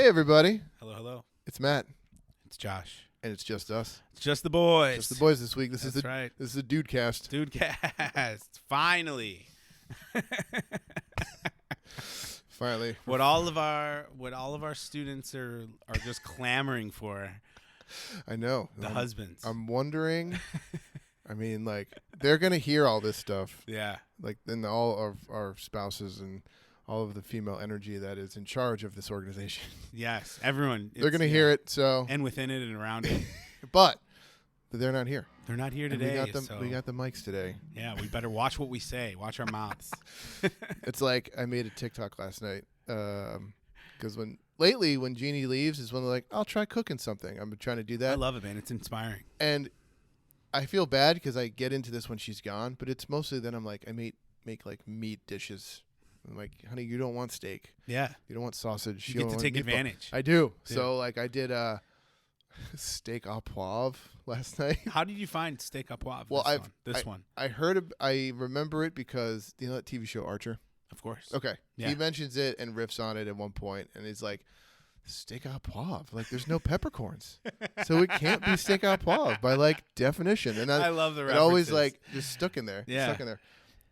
Hey, everybody. Hello, hello. It's Matt, It's Josh. and it's just us. It's just the boys. Just the boys this week. This That's is right. This is a dude cast. Dude cast. Finally. Finally. What all of our students are just clamoring for. I know. The husbands. I'm wondering. I mean, like, they're going to hear all this stuff. Yeah. Like, then all of our spouses and all of the female energy that is in charge of this organization. Yes. Everyone. They're going to hear it, so. And within it and around it. But they're not here. They're not here And today. we got the mics today. Yeah, we better watch what we say. Watch our mouths. It's like I made a TikTok last night because when Jeannie leaves is when they're like, I'll try cooking something. I'm trying to do that. I love it, man. It's inspiring. And I feel bad because I get into this when she's gone, but it's mostly then I'm like, I make like meat dishes. I'm like, honey, you don't want steak. Yeah. You don't want sausage. You get to take advantage. I do. Yeah. So like I did steak au poivre last night. How did you find steak au poivre? Well, this one. I remember it because you know that TV show Archer? Of course. Okay. Yeah. He mentions it and riffs on it at one point, and he's like, steak au poivre. Like, there's no peppercorns. So it can't be steak au poivre by, like, definition. And I love the it references. always, like, just stuck in there. Yeah. Stuck in there.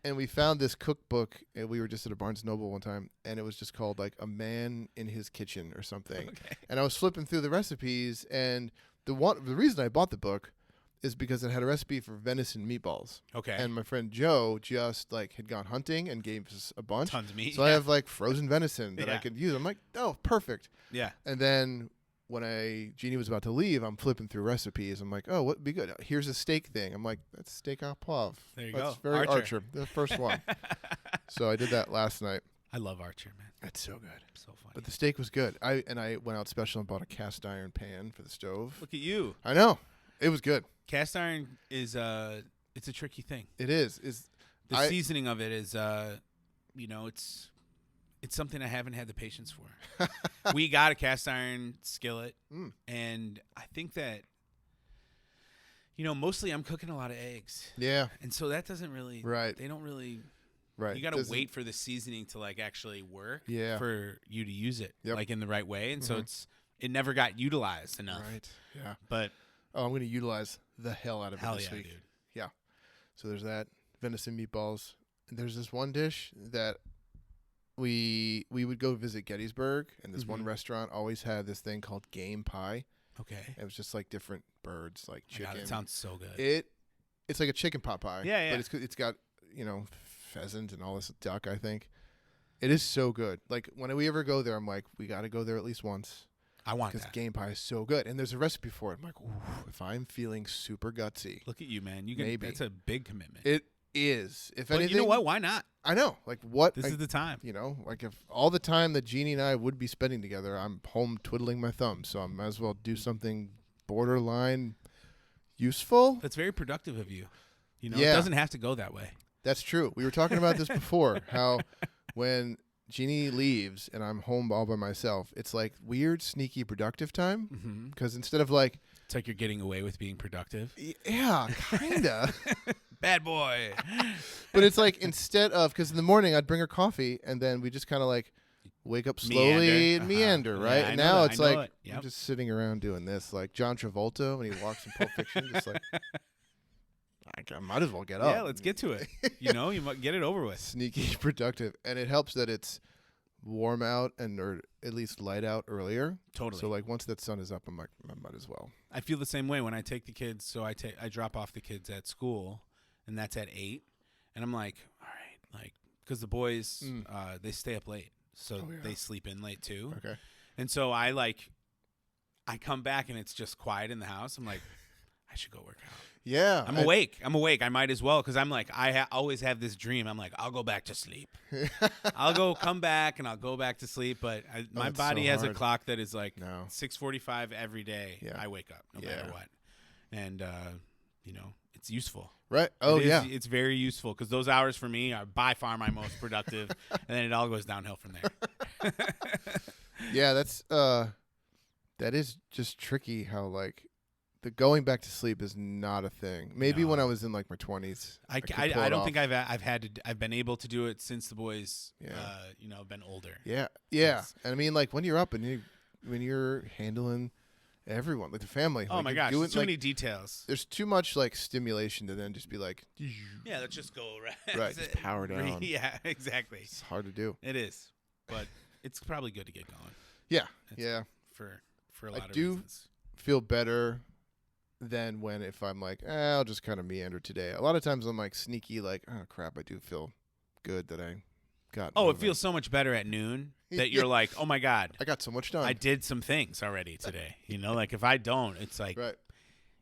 And we found this cookbook, and we were just at a Barnes & Noble one time, and it was just called, like, A Man in His Kitchen or something. Okay. And I was flipping through the recipes, and the reason I bought the book is because it had a recipe for venison meatballs. Okay. And my friend Joe just like had gone hunting and gave us a bunch. Tons of meat. So I have like frozen venison that I Yeah. could use. I'm like, oh, perfect. Yeah. And then when Jeannie was about to leave, I'm flipping through recipes. I'm like, oh, what would be good? Here's a steak thing. I'm like, that's steak au poivre. There you That's go. very Archer. Archer. The first one. So I did that last night. I love Archer, man. It's so good. So funny. But the steak was good. I went out special and bought a cast iron pan for the stove. Look at you. I know. It was good. Cast iron is it's a tricky thing. It is. The seasoning of it is it's something I haven't had the patience for. We got a cast iron skillet, and I think that mostly I'm cooking a lot of eggs. Yeah. And so that doesn't really They don't really. Right. You got to wait for the seasoning to like actually work. Yeah. For you to use it like in the right way, and so it never got utilized enough. Right. Yeah. But I'm going to utilize the hell out of it hell this yeah, week. dude. Yeah. So there's that venison meatballs. And there's this one dish that we would go visit Gettysburg, and this one restaurant always had this thing called game pie. Okay. It was just like different birds, like My chicken. God, it sounds so good. It's like a chicken pot pie. Yeah, yeah. But it's got pheasant and all this duck. I think it is so good. Like when we ever go there, I'm like, we got to go there at least once. I want because that. game pie is so good, and there's a recipe for it. I'm like, ooh, if I'm feeling super gutsy, Look at you, man. Maybe. That's a big commitment. it is. If But anything, you know what? Why not? I know. Like what? This is the time. Like if all the time that Jeannie and I would be spending together, I'm home twiddling my thumbs, so I might as well do something borderline useful. That's very productive of you. It Yeah. doesn't have to go that way. That's true. We were talking about this before, how when Jeannie leaves and I'm home all by myself, it's like weird, sneaky, productive time. Because instead of like, It's like you're getting away with being productive. yeah, kinda. Bad boy. But it's like instead of, because in the morning I'd bring her coffee and then we just kind of like wake up slowly and meander, right? Yeah, I and know now that. it's I know like it. Yep. I'm just sitting around doing this, like John Travolta when he walks in Pulp Fiction, just like I might as well get up. Yeah, let's get to it. You might get it over with. Sneaky productive, and it helps that it's warm out or at least light out earlier. Totally. So like once that sun is up, I'm like, I might as well. I feel the same way when I take the kids. So I drop off the kids at school, and that's at 8. And I'm like, all right, like because the boys they stay up late, so they sleep in late too. Okay. And so I come back and it's just quiet in the house. I'm like, I should go work out. Yeah. I'm awake. I might as well because I'm like I always have this dream. I'm like I'll go back to sleep. I'll come back and I'll go back to sleep. But my it's body so has a hard. clock that is like No. 6:45 every day. Yeah. I wake up no Yeah. matter what, and it's useful. Right. Oh yeah. It's very useful because those hours for me are by far my most productive, and then it all goes downhill from there. Yeah. That is just tricky. How like the going back to sleep is not a thing. Maybe when I was in like my 20s. I don't think I've been able to do it since the boys have been older. Yeah. And I mean like when you're up and when you're handling everyone, like the family. Oh like, my gosh, doing, too many details. There's too much like stimulation to then just be like, Yeah, let's just go right. right, just power down. Yeah, exactly. It's hard to do. It is, but it's probably good to get going. Yeah, It's yeah. For a lot of do reasons. Feel better than when if I'm like, I'll just kind of meander today. A lot of times I'm like sneaky, like, oh crap, I do feel good that I got. Oh, moving. it feels so much better at noon that Yeah. you're like, oh my God, I got so much done. I did some things already today. Like if I don't, it's like, right.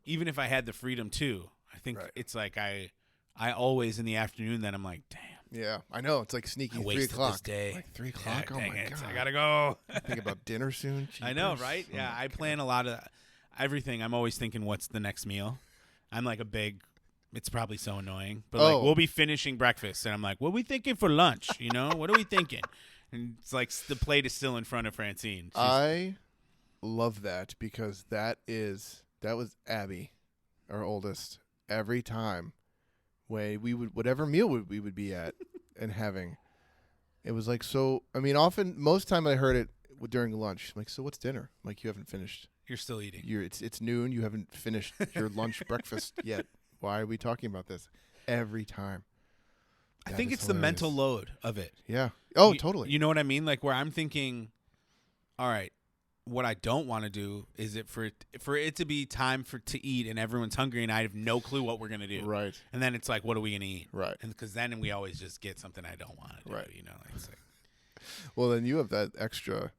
even if I had the freedom to, I think Right. it's like I always in the afternoon then I'm like, damn. Yeah, I know. It's like sneaky. I 3 wasted o'clock. this day. Like 3 Yeah, o'clock. Oh dang my it, god! I gotta go. Think about dinner soon. I know, Jeepers. right? Oh Yeah, my I God. plan a lot of everything. I'm always thinking, what's the next meal? I'm like a big. It's probably so annoying, but like we'll be finishing breakfast, and I'm like, what are we thinking for lunch? What are we thinking? And it's like the plate is still in front of Francine. I love that because that was Abby, our oldest. Every time, we would whatever meal we would be at and having, it was like so. I mean, most time I heard it during lunch. I'm like, so what's dinner? I'm like, you haven't finished. You're still eating. It's noon. You haven't finished your lunch breakfast yet. Why are we talking about this every time? I think it's the mental load of it. Yeah. Oh, totally. You know what I mean? Like where I'm thinking, all right, what I don't want to do is for it to be time to eat and everyone's hungry and I have no clue what we're gonna do. Right. And then it's like, what are we gonna eat? Right. And because then we always just get something I don't want to do. Right. It's like, well, then you have that extra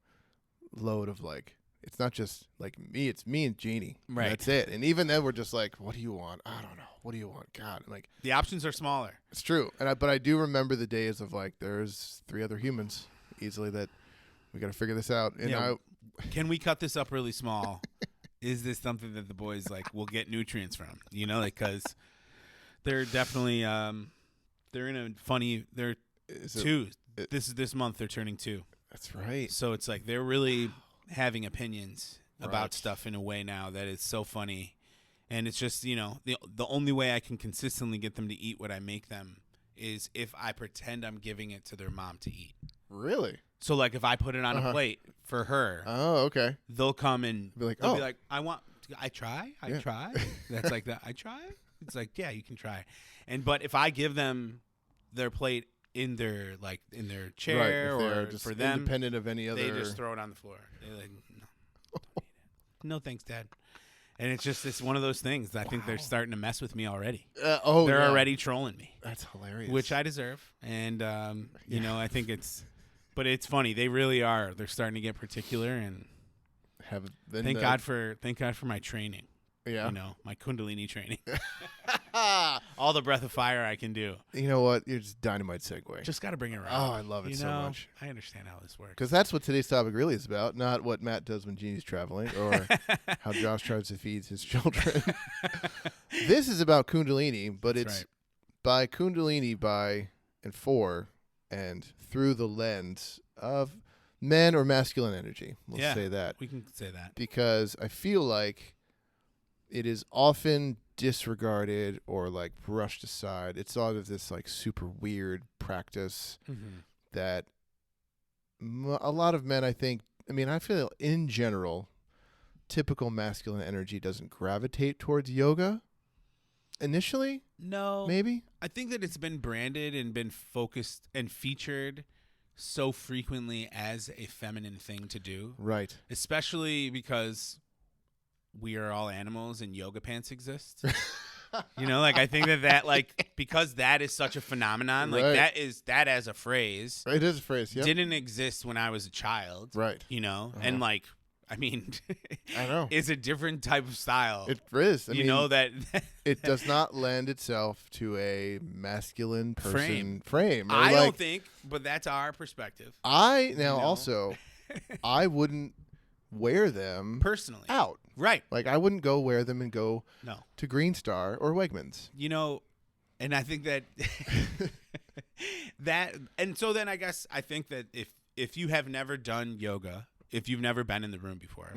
load of like. It's not just like me. It's me and Jeannie. Right. That's it. And even then, we're just like, what do you want? I don't know. What do you want? God. Like the options are smaller. it's true. But I do remember the days of like, there's 3 other humans easily that we got to figure this out. And Yeah. Can we cut this up really small? Is this something that the boys like will get nutrients from? Because they're definitely they're in a funny. They're two. This month they're turning 2. That's right. So it's like they're really having opinions about Right. stuff in a way now that is so funny, and it's just the only way I can consistently get them to eat what I make them is if I pretend I'm giving it to their mom to eat. Really? So like if I put it on a plate for her, Oh, okay. they'll come and Be like, they'll oh. be like, I try. That's like that. I try. It's like, yeah, you can try. But if I give them their plate in their chair Right. If or they're just for them, independent of any other. they just throw it on the floor. They're like, no, don't eat it. No, thanks, Dad. And it's one of those things that I think they're starting to mess with me already. They're yeah. already trolling me, That's hilarious. which I deserve. And I think but it's funny. They really are. They're starting to get particular, and have been thank God for my training. Yeah. My Kundalini training. All the breath of fire I can do. You know what? You're just dynamite segue. Just got to bring it around. Oh, I love it so much. I understand how this works. Because that's what today's topic really is about, not what Matt does when Jeannie's traveling or how Josh tries to feed his children. This is about Kundalini, but That's it's by Kundalini by and for and through the lens of men or masculine energy. We'll say that. We can say that. Because I feel like it is often disregarded or like brushed aside. It's sort of this like super weird practice that a lot of men, I feel in general, typical masculine energy doesn't gravitate towards yoga initially. No. Maybe? I think that it's been branded and been focused and featured so frequently as a feminine thing to do. Right. Especially because we are all animals and yoga pants exist. I think that because that is such a phenomenon, Right. that as a phrase It is a phrase, yeah. didn't exist when I was a child. Right. And I know. it's a different type of style. It is. I mean, that it does not lend itself to a masculine person frame. I don't think, but that's our perspective. I wouldn't wear them Personally. out. Right. Like I wouldn't go wear them and go No. to Green Star or Wegmans. And I think that so then I think that if you have never done yoga, if you've never been in the room before,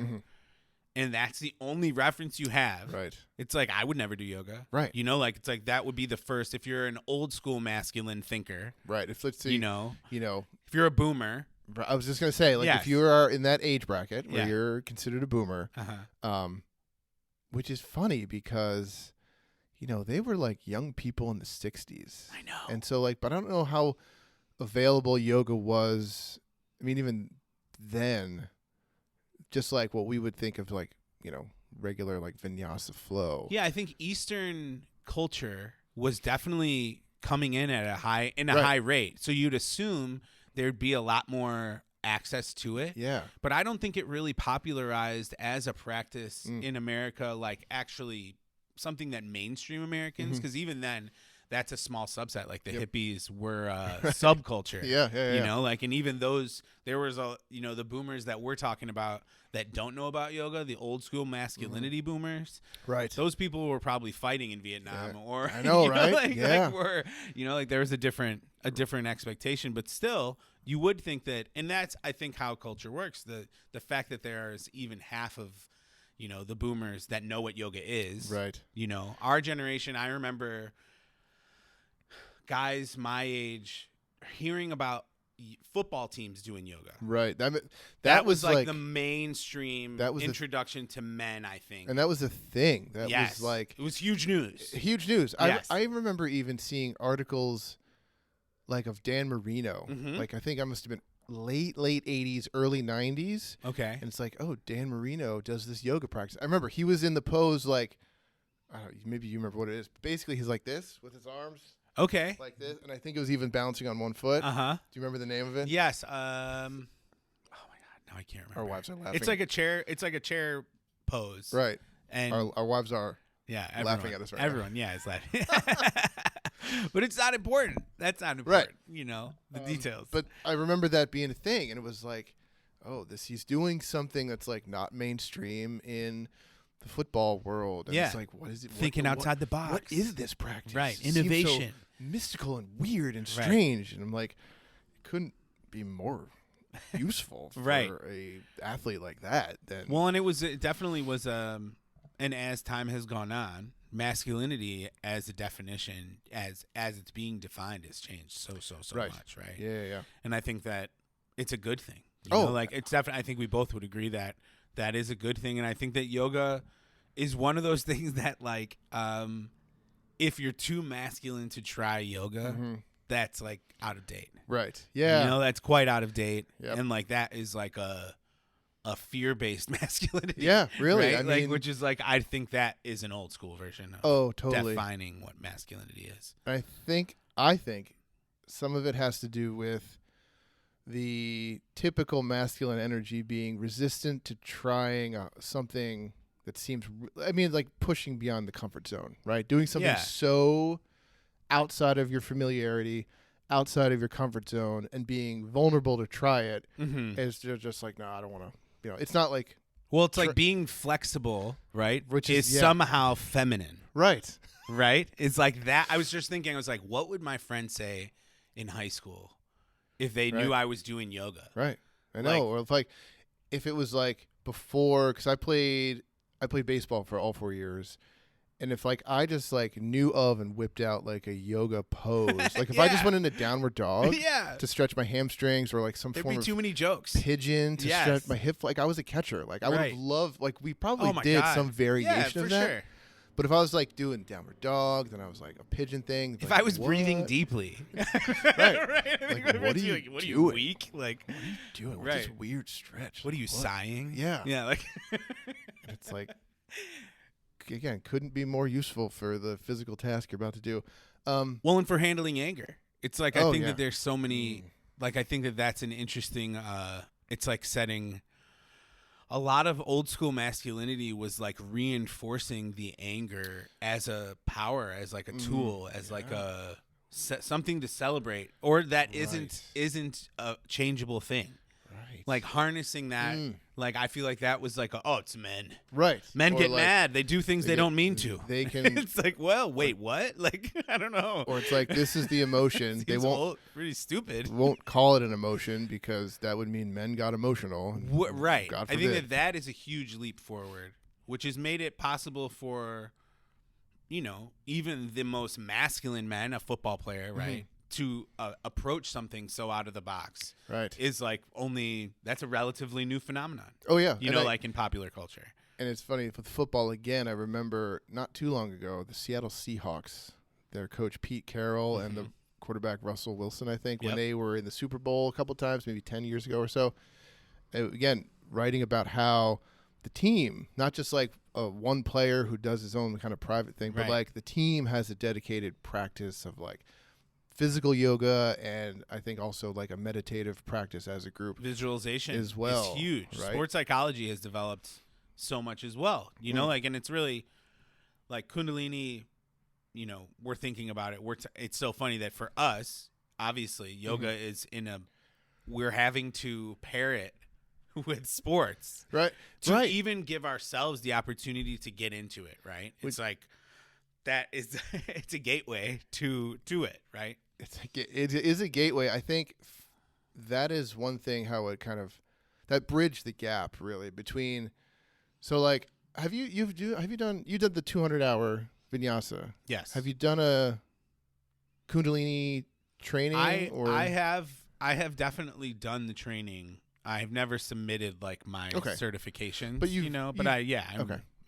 and that's the only reference you have, Right. it's like I would never do yoga. Right. It's like that would be the first if you're an old school masculine thinker. Right. If let's say if you're a boomer, I was just gonna say, like, Yes. if you are in that age bracket where Yeah. you're considered a boomer, which is funny because, they were like young people in the '60s. I know. And so, like, but I don't know how available yoga was. I mean, even then, just like what we would think of, like, regular like vinyasa flow. Yeah, I think Eastern culture was definitely coming in at a high rate. So you'd assume there'd be a lot more access to it. Yeah. But I don't think it really popularized as a practice in America, like actually something that mainstream Americans, because even then, that's a small subset. Like the hippies were subculture. Yeah. Like, and even those, there was the boomers that we're talking about that don't know about yoga, the old school masculinity boomers. Right. Those people were probably fighting in Vietnam, or I know, right? Like there was a different expectation, but still you would think that, and that's, I think, how culture works. The fact that there's even half of, the boomers that know what yoga is. Right. Our generation, I remember guys my age hearing about football teams doing yoga. Right. That was like the mainstream introduction to men, I think. And that was a thing. That was like, it was huge news. Huge news. Yes. I remember even seeing articles like of Dan Marino. Like, I think I must have been late 80s, early 90s. Okay. And it's like, oh, Dan Marino does this yoga practice. I remember he was in the pose like, I don't know, maybe you remember what it is. Basically, he's like this with his arms. Okay. Like this, and I think it was even bouncing on one foot. Do you remember the name of it? Yes. Oh my God, now I can't remember. Our wives are laughing. It's like a chair pose. Right. And our wives are everyone laughing at us right Everyone, now. is laughing. But it's not important. That's not important. Right. The details. But I remember that being a thing, and it was like, oh, he's doing something that's like not mainstream in the football world. And it's like, what is it? Thinking outside the box. What is this practice? Right. It Innovation. seems so mystical and weird and strange. And I'm like, it couldn't be more useful for a athlete like that. Well, and it definitely was, and as time has gone on, masculinity as a definition, as it's being defined, has changed so much, right? Yeah. And I think that it's a good thing. It's definitely, I think we both would agree that is a good thing. And I think that yoga is one of those things that, like, if you're too masculine to try yoga, that's like out of date. Right. Yeah. That's quite out of date. Yep. And like that is like a fear-based masculinity. Yeah, really. Right? I mean, which is like, I think that is an old school version of totally defining what masculinity is. I think some of it has to do with the typical masculine energy being resistant to trying something that seems, like pushing beyond the comfort zone, right? Doing something so outside of your familiarity, outside of your comfort zone, and being vulnerable to try it is just like, no, I don't want to. It's not like. Well, it's like being flexible, right? Which is somehow feminine. Right. Right? It's like that. I was just thinking, I was like, what would my friend say in high school if they knew I was doing yoga? Right. I know. Or if it was like before, because I played baseball for all 4 years. And if I just knew of and whipped out like a yoga pose, like if I just went into downward dog to stretch my hamstrings, or like some There'd form be of too many jokes pigeon to stretch my hip, I was a catcher, I would have loved, we probably did some variation of that. Sure. But if I was doing downward dog, then I was a pigeon thing. If I was breathing deeply, right? What are you doing? You weak? What are you doing? What's this weird stretch? What are you sighing? Yeah. And it's again, couldn't be more useful for the physical task you're about to do. Well, and for handling anger, it's I think that there's so many. I think that that's an interesting. It's setting. A lot of old school masculinity was reinforcing the anger as a power, as a tool, as a something to celebrate, or that isn't a changeable thing. Right. Harnessing that. I feel like that was it's men. Right. Men get mad. They do things they don't mean to. They can. It's wait, what? I don't know. Or it's this is the emotion. They won't. Pretty stupid. Won't call it an emotion because that would mean men got emotional. Right. God I forbid. think that is a huge leap forward, which has made it possible for, even the most masculine man, a football player, right, to approach something so out of the box Right. is like that's a relatively new phenomenon. Oh yeah. You know, like in popular culture. And it's funny with football again. I remember not too long ago the Seattle Seahawks, their coach Pete Carroll and the quarterback Russell Wilson, I think, when they were in the Super Bowl a couple times, maybe 10 years ago or so. Again, writing about how the team, not just like one player who does his own kind of private thing, but like the team has a dedicated practice of like physical yoga, and I think also like a meditative practice as a group. Visualization as well is huge. Right? Sports psychology has developed so much as well. You know, like, and it's really like Kundalini, you know, we're thinking about it. It's so funny that for us, obviously, yoga is we're having to pair it with sports. Right. To even give ourselves the opportunity to get into it, right? It's like that is it's a gateway to it, right? It is a gateway. I think that is one thing how it kind of that bridged the gap really between. So like, have you done the 200-hour vinyasa? Yes. Have you done a Kundalini training? I have definitely done the training. I have never submitted like my certifications, but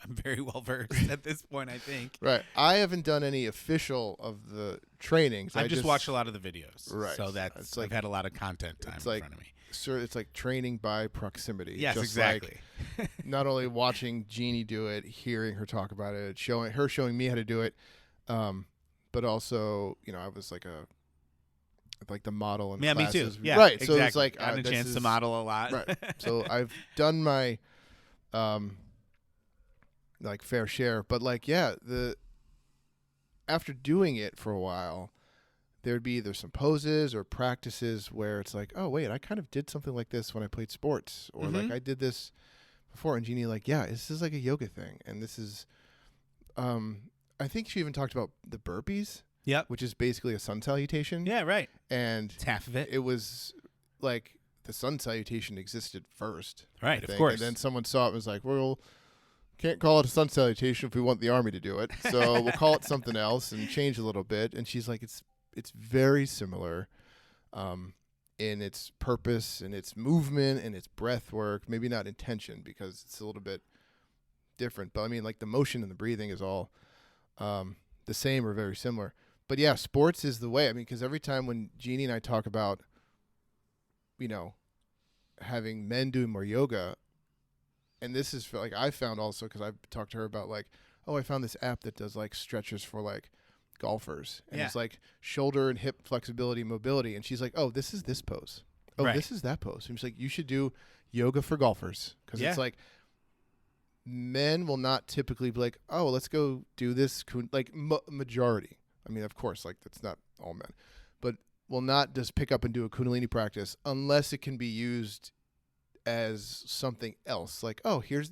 I'm very well versed at this point, I think. Right. I haven't done any official of the trainings. I just watched a lot of the videos. Right. So that's I've had a lot of content time in front of me. Sir, it's like training by proximity. Yes, just exactly. Like not only watching Jeannie do it, hearing her talk about it, showing me how to do it, but also, you know, I was like the model in classes. Me too. Yeah, right. Exactly. So it's like I had a chance to model a lot. Right. So I've done my like fair share, but like after doing it for a while, there'd be either some poses or practices where it's like, oh wait, I kind of did something like this when I played sports, or like I did this before. And Jeannie like, yeah, this is like a yoga thing, and this is, I think she even talked about the burpees. Yep. Which is basically a sun salutation. Yeah, right. And it's half of it. It was like the sun salutation existed first. Right, of course. And then someone saw it and was like, well, can't call it a sun salutation if we want the army to do it. So we'll call it something else and change a little bit. And she's like, it's very similar in its purpose and its movement and its breath work. Maybe not intention because it's a little bit different. But I mean, like the motion and the breathing is all the same or very similar. But yeah, sports is the way. I mean, because every time when Jeannie and I talk about, you know, having men doing more yoga, and this is like I found also because I've talked to her about like, oh, I found this app that does like stretches for like golfers, and it's like shoulder and hip flexibility, mobility, and she's like, oh, this is this pose, oh, this is that pose. And she's like, you should do yoga for golfers because it's like men will not typically be like, oh, let's go do this. Like majority. I mean, of course, like that's not all men, but will not just pick up and do a Kundalini practice unless it can be used as something else. Like, oh, you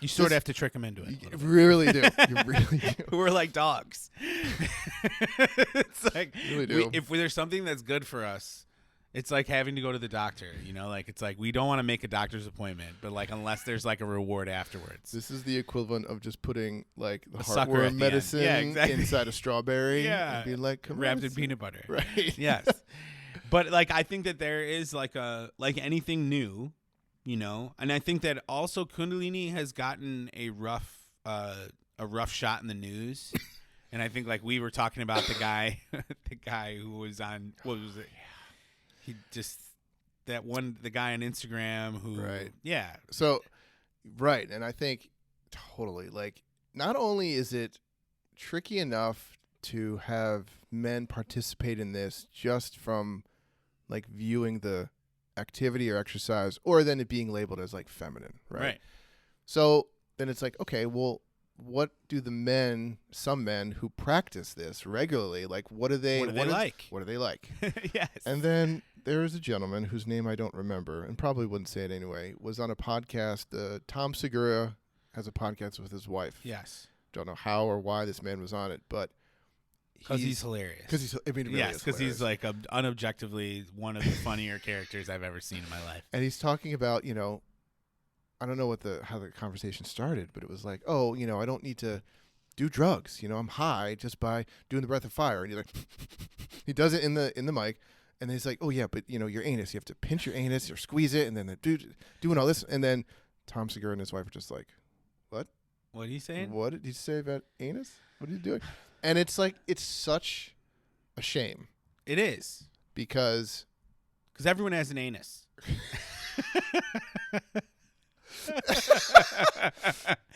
sort of have to trick them into it. You really do. You really do. We're like dogs. It's like really do. If there's something that's good for us, it's like having to go to the doctor, you know, like it's like we don't want to make a doctor's appointment, but like unless there's like a reward afterwards. This is the equivalent of just putting like the sucker heartworm medicine inside a strawberry and being like wrapped in peanut butter. Right. Yes. But like I think that there is like anything new, you know, and I think that also Kundalini has gotten a rough shot in the news. And I think like we were talking about the guy who was on, what was it? He just the guy on Instagram who So and I think totally like not only is it tricky enough to have men participate in this just from like viewing the activity or exercise or then it being labeled as like feminine, right? So then it's like, okay, well, what do some men who practice this regularly, like what do they like? Yes. And then there is a gentleman whose name I don't remember and probably wouldn't say it anyway, was on a podcast. Tom Segura has a podcast with his wife. Yes. Don't know how or why this man was on it, but because he's hilarious. Because he's like unobjectively one of the funnier characters I've ever seen in my life. And he's talking about, you know, I don't know how the conversation started, but it was like, oh, you know, I don't need to do drugs. I'm high just by doing the breath of fire. And he's like, he does it in the mic. And then he's like, oh, yeah, but, your anus, you have to pinch your anus or squeeze it. And then doing all this. And then Tom Segura and his wife are just like, what? What are you saying? What did he say about anus? What are you doing? And it's like, it's such a shame. It is. Because everyone has an anus.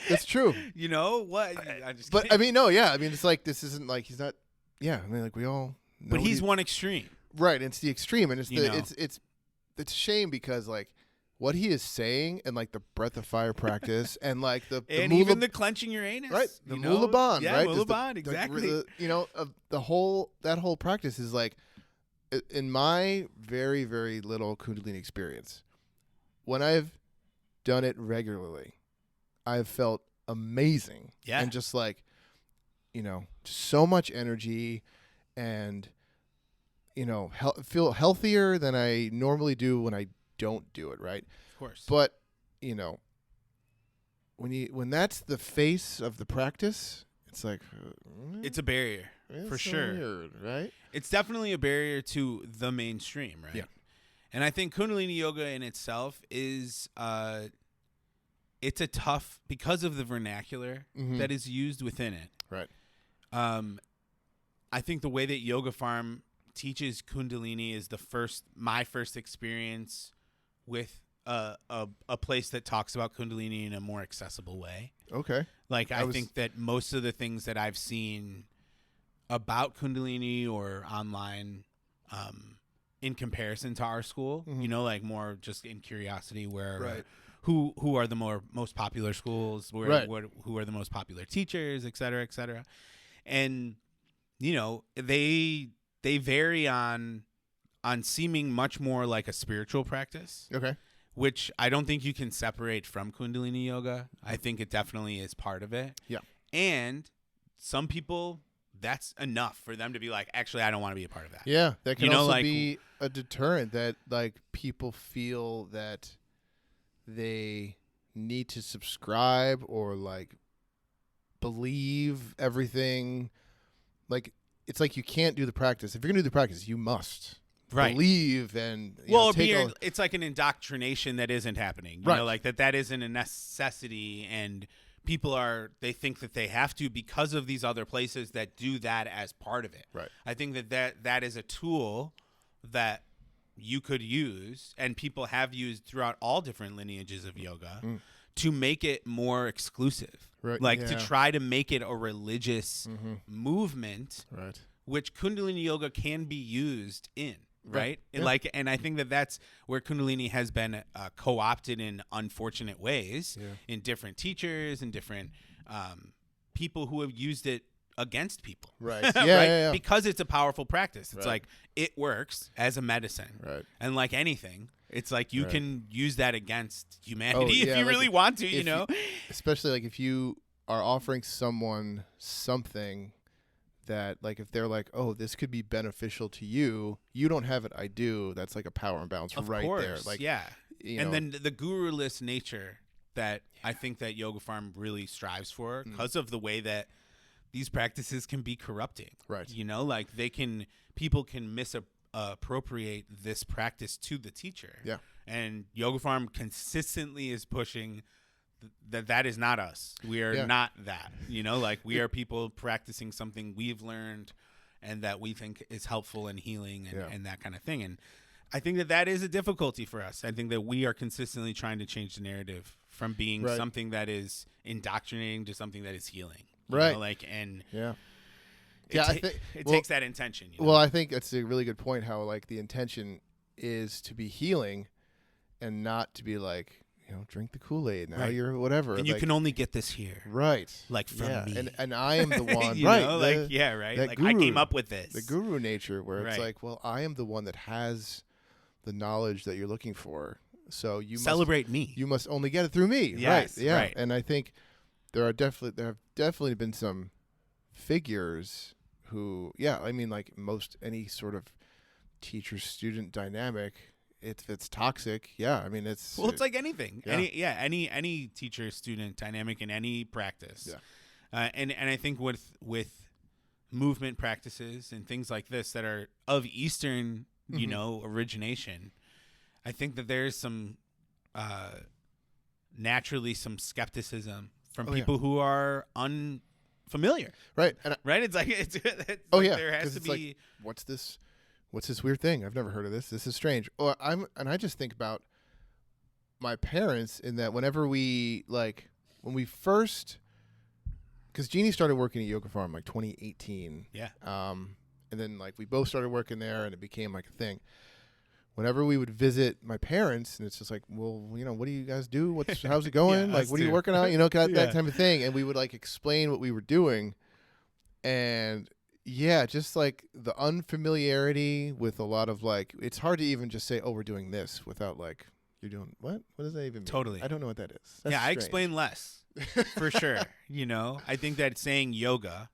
That's true. You know what? But I mean, no, yeah. I mean, it's like this isn't like he's not. Yeah, I mean, like we all. Know but he's one extreme, right? It's the extreme, and it's it's a shame because like what he is saying and like the breath of fire practice and like the even the clenching your anus, right? The mula band, yeah, right? Mula band, exactly. The whole practice is like in my very very little Kundalini experience when I've done it regularly, I've felt amazing. Yeah. And just like, just so much energy and, feel healthier than I normally do when I don't do it. Right. Of course. But, when that's the face of the practice, it's like, it's a barrier for sure. Weird, right. It's definitely a barrier to the mainstream. Right. Yeah. And I think Kundalini yoga in itself is, it's a tough because of the vernacular that is used within it. Right. I think the way that Yoga Farm teaches Kundalini is my first experience with a place that talks about Kundalini in a more accessible way. Okay. Like I think that most of the things that I've seen about Kundalini or online, in comparison to our school, like more just in curiosity where. Right. Who are the most popular schools? Who are the most popular teachers, et cetera, and they vary on seeming much more like a spiritual practice. Okay, which I don't think you can separate from Kundalini yoga. I think it definitely is part of it. Yeah, and some people that's enough for them to be like, actually, I don't want to be a part of that. Yeah, that can also be a deterrent that like people feel that they need to subscribe or like believe everything. Like it's like you can't do the practice. If you're gonna do the practice, you must believe and it's like an indoctrination that isn't happening. You know, like that isn't a necessity, and people they think that they have to because of these other places that do that as part of it. Right. I think that is a tool that you could use, and people have used throughout all different lineages of yoga to make it more exclusive. Right. Like to try to make it a religious movement, right? Which Kundalini yoga can be used in, right? Yeah. And I think that's where Kundalini has been co-opted in unfortunate ways in different teachers and different people who have used it against people. Right. Right? Yeah. Because it's a powerful practice. It's like it works as a medicine. Right. And like anything, it's like you can use that against humanity if you really want to, especially like if you are offering someone something that like if they're like, oh, this could be beneficial to you, you don't have it, I do. That's like a power imbalance of right course, there. Like and then the guru-less nature that I think that Yoga Farm really strives for because of the way that these practices can be corrupting. Right. Like people can misappropriate this practice to the teacher. Yeah. And Yoga Farm consistently is pushing that is not us. We are not that. Like we are people practicing something we've learned and that we think is helpful and healing and that kind of thing. And I think that is a difficulty for us. I think that we are consistently trying to change the narrative from being something that is indoctrinating to something that is healing. Right. It takes that intention. Well, I think that's a really good point. How like the intention is to be healing, and not to be like drink the Kool-Aid. Now you're whatever. And you can only get this here, right? Like from me, and I am the one, right? Like guru, I came up with this. The guru nature, where it's like, well, I am the one that has the knowledge that you're looking for. So you celebrate me. You must only get it through me. Yes, right? Yeah. Right. And I think there have definitely been some figures who, I mean, like any sort of teacher-student dynamic, if it's toxic, I mean, it's like anything. Any teacher-student dynamic in any practice. And I think with movement practices and things like this that are of Eastern, you know, origination, I think that there's some naturally some skepticism from people who are unfamiliar. Right. Right. It's like there has to be like, what's this weird thing? I've never heard of this. This is strange. Or I just think about my parents in that whenever when we first, because Jeannie started working at Yoga Farm like 2018. Yeah. And then like we both started working there and it became like a thing. Whenever we would visit my parents, and it's just like, well, you know, what do you guys do? How's it going? Like, what are you working on? You know, that type of thing. And we would like explain what we were doing. And yeah, just like the unfamiliarity with a lot of like, it's hard to even just say, oh, we're doing this without like, you're doing what? What does that even mean? Totally. I don't know what that is. That's strange. I explain less for sure. You know, I think that saying yoga,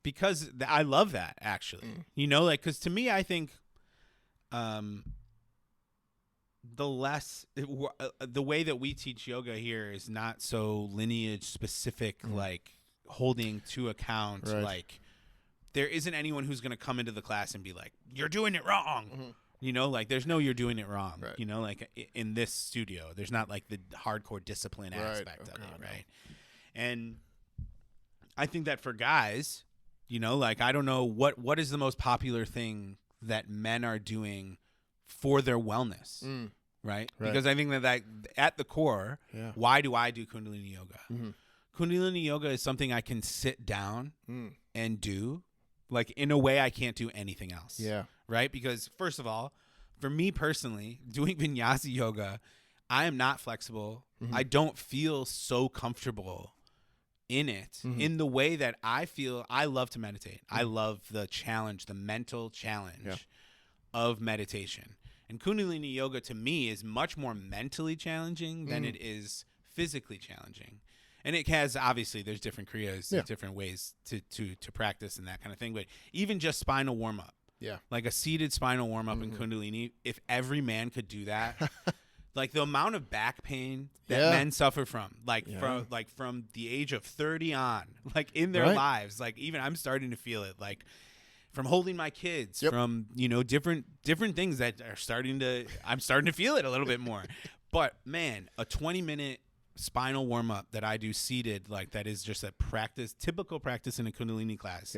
because I love that actually, you know, like, cause to me, I think, the way that we teach yoga here is not so lineage specific, like holding to account, like there isn't anyone who's going to come into the class and be like, you're doing it wrong. You know, like there's no, you're doing it wrong, you know, like in this studio, there's not like the hardcore discipline aspect of it. Right. And I think that for guys, you know, like, I don't know what is the most popular thing that men are doing for their wellness, right? Because I think that at the core, why do I do Kundalini yoga? Kundalini yoga is something I can sit down and do, like, in a way I can't do anything else. Yeah. Right? Because first of all, for me personally, doing vinyasa yoga, I am not flexible. I don't feel so comfortable in it in the way that I feel. I love to meditate. I love the challenge, the mental challenge of meditation. And Kundalini yoga to me is much more mentally challenging than it is physically challenging. And it has, obviously, there's different kriyas, different ways to practice and that kind of thing. But even just spinal warm-up, like a seated spinal warm-up in Kundalini, if every man could do that, like the amount of back pain that men suffer from, from the age of 30 on, like in their lives, like even I'm starting to feel it, like from holding my kids, from, you know, different things that are I'm starting to feel it a little bit more. But man, a 20-minute spinal warm-up that I do seated, like that is just a typical practice in a Kundalini class,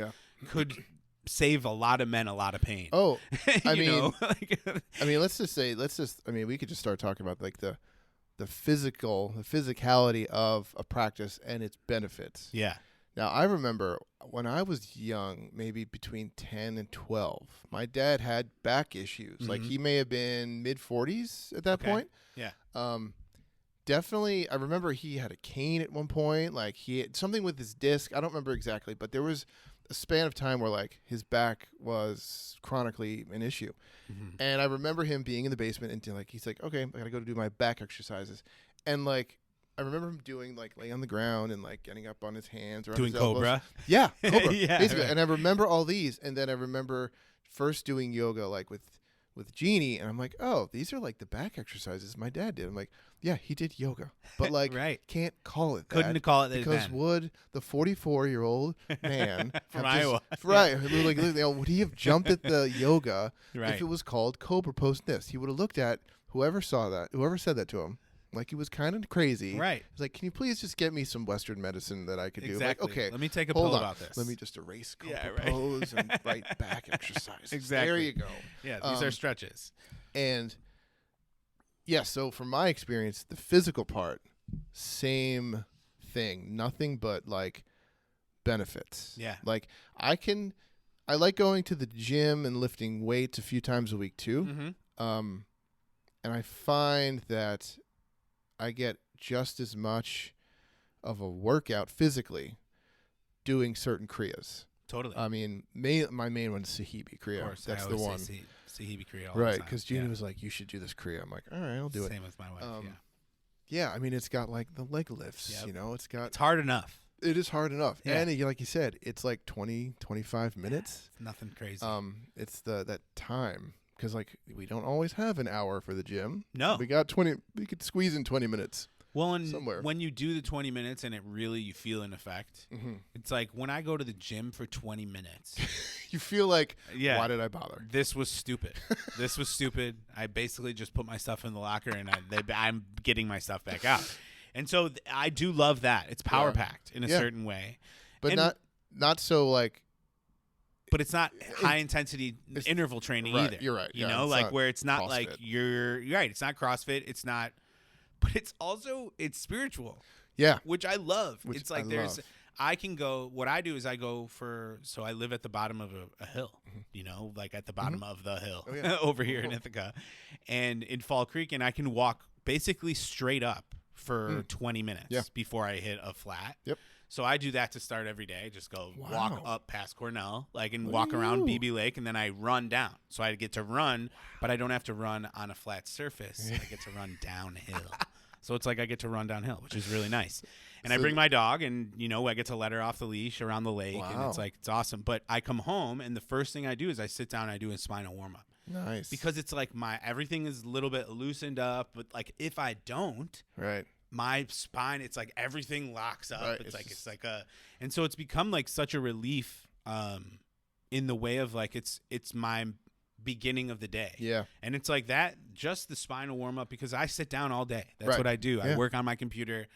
could save a lot of men a lot of pain. Oh, I mean, we could just start talking about like the physicality of a practice and its benefits. Yeah. Now, I remember when I was young, maybe between 10 and 12, my dad had back issues. Like he may have been mid-40s at that point. Yeah. Definitely, I remember he had a cane at one point. Like he had something with his disc. I don't remember exactly, but there was a span of time where like his back was chronically an issue. And I remember him being in the basement and like he's like, okay, I gotta go to do my back exercises. And like I remember him doing like laying on the ground and like getting up on his hands or doing on his elbows. Cobra. Yeah, Cobra. Yeah, basically. right. And I remember all these, and then I remember first doing yoga like with Jeannie, and I'm like, oh, these are like the back exexercises my dad did. I'm like, yeah, he did yoga, but like can't call it that. Couldn't call it that because then. Would the 44-year-old man from Iowa, would he have jumped at the yoga if it was called Cobra Pose this? He would have looked at whoever said that to him like he was kind of crazy. Right. He's like, can you please just get me some Western medicine that I could do? Exactly. Like, okay, let me take a pill about this. Let me just erase Cobra Pose and write back exercises. Exactly. There you go. Yeah, these are stretches. And yeah, so from my experience, the physical part, same thing. Nothing but like benefits. Yeah. Like I like going to the gym and lifting weights a few times a week too. And I find that I get just as much of a workout physically doing certain kriyas. Totally. I mean, my main one is Sahibi Kriya. Of course, that's I the always one. say Sahibi Kriya all Right, the time. because Jeannie was like, you should do this Kriya. I'm like, all right, I'll do it. Same with my wife, Yeah, I mean, it's got like the leg lifts, you know, it's hard enough. It is hard enough. Yeah. And like you said, it's like 20, 25 minutes. It's nothing crazy. It's that time. Because like we don't always have an hour for the gym. No. We got 20. We could squeeze in 20 minutes. Well, and somewhere. when you do the 20 minutes and you feel an effect, it's like when I go to the gym for 20 minutes. You feel like, why did I bother? This was stupid. This was stupid. I basically just put my stuff in the locker and I'm getting my stuff back out. And so I do love that. It's power packed in a certain way. But not so like. But it's not high intensity interval training either. You're right. You know, like where it's not CrossFit. like you're right. It's not CrossFit. It's not, but it's spiritual. Yeah. Which I love. It's like I can go, what I do is I live at the bottom of a hill, you know, like at the bottom of the hill over here in Ithaca and in Fall Creek. And I can walk basically straight up for 20 minutes before I hit a flat. Yep. So I do that to start every day. Just go walk up past Cornell, walk around BB Lake, and then I run down. So I get to run, but I don't have to run on a flat surface. I get to run downhill. So it's like I get to run downhill, which is really nice. And I bring my dog, and I get to let her off the leash around the lake, and it's awesome. But I come home, and the first thing I do is I sit down and I do a spinal warm up. Nice. Because it's like everything is a little bit loosened up, but like if I don't, my spine, it's like everything locks up. Right. And so it's become like such a relief in the way of like it's my beginning of the day. Yeah. And it's like that, just the spinal warm up, because I sit down all day. That's what I do. Yeah. I work on my computer,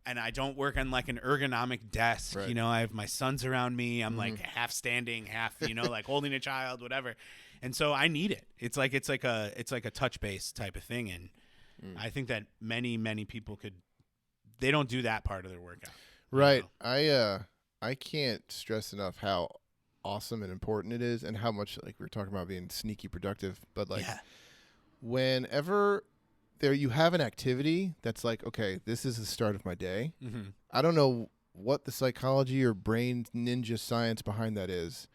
and I don't work on like an ergonomic desk. Right. You know, I have my sons around me. I'm like half standing, half, like holding a child, whatever. And so I need it. It's like a touch base type of thing. And I think that many, many people they don't do that part of their workout. Right. I can't stress enough how awesome and important it is, and how much, like we were talking about being sneaky productive, but like whenever you have an activity that's like, okay, this is the start of my day. I don't know what the psychology or brain ninja science behind that is,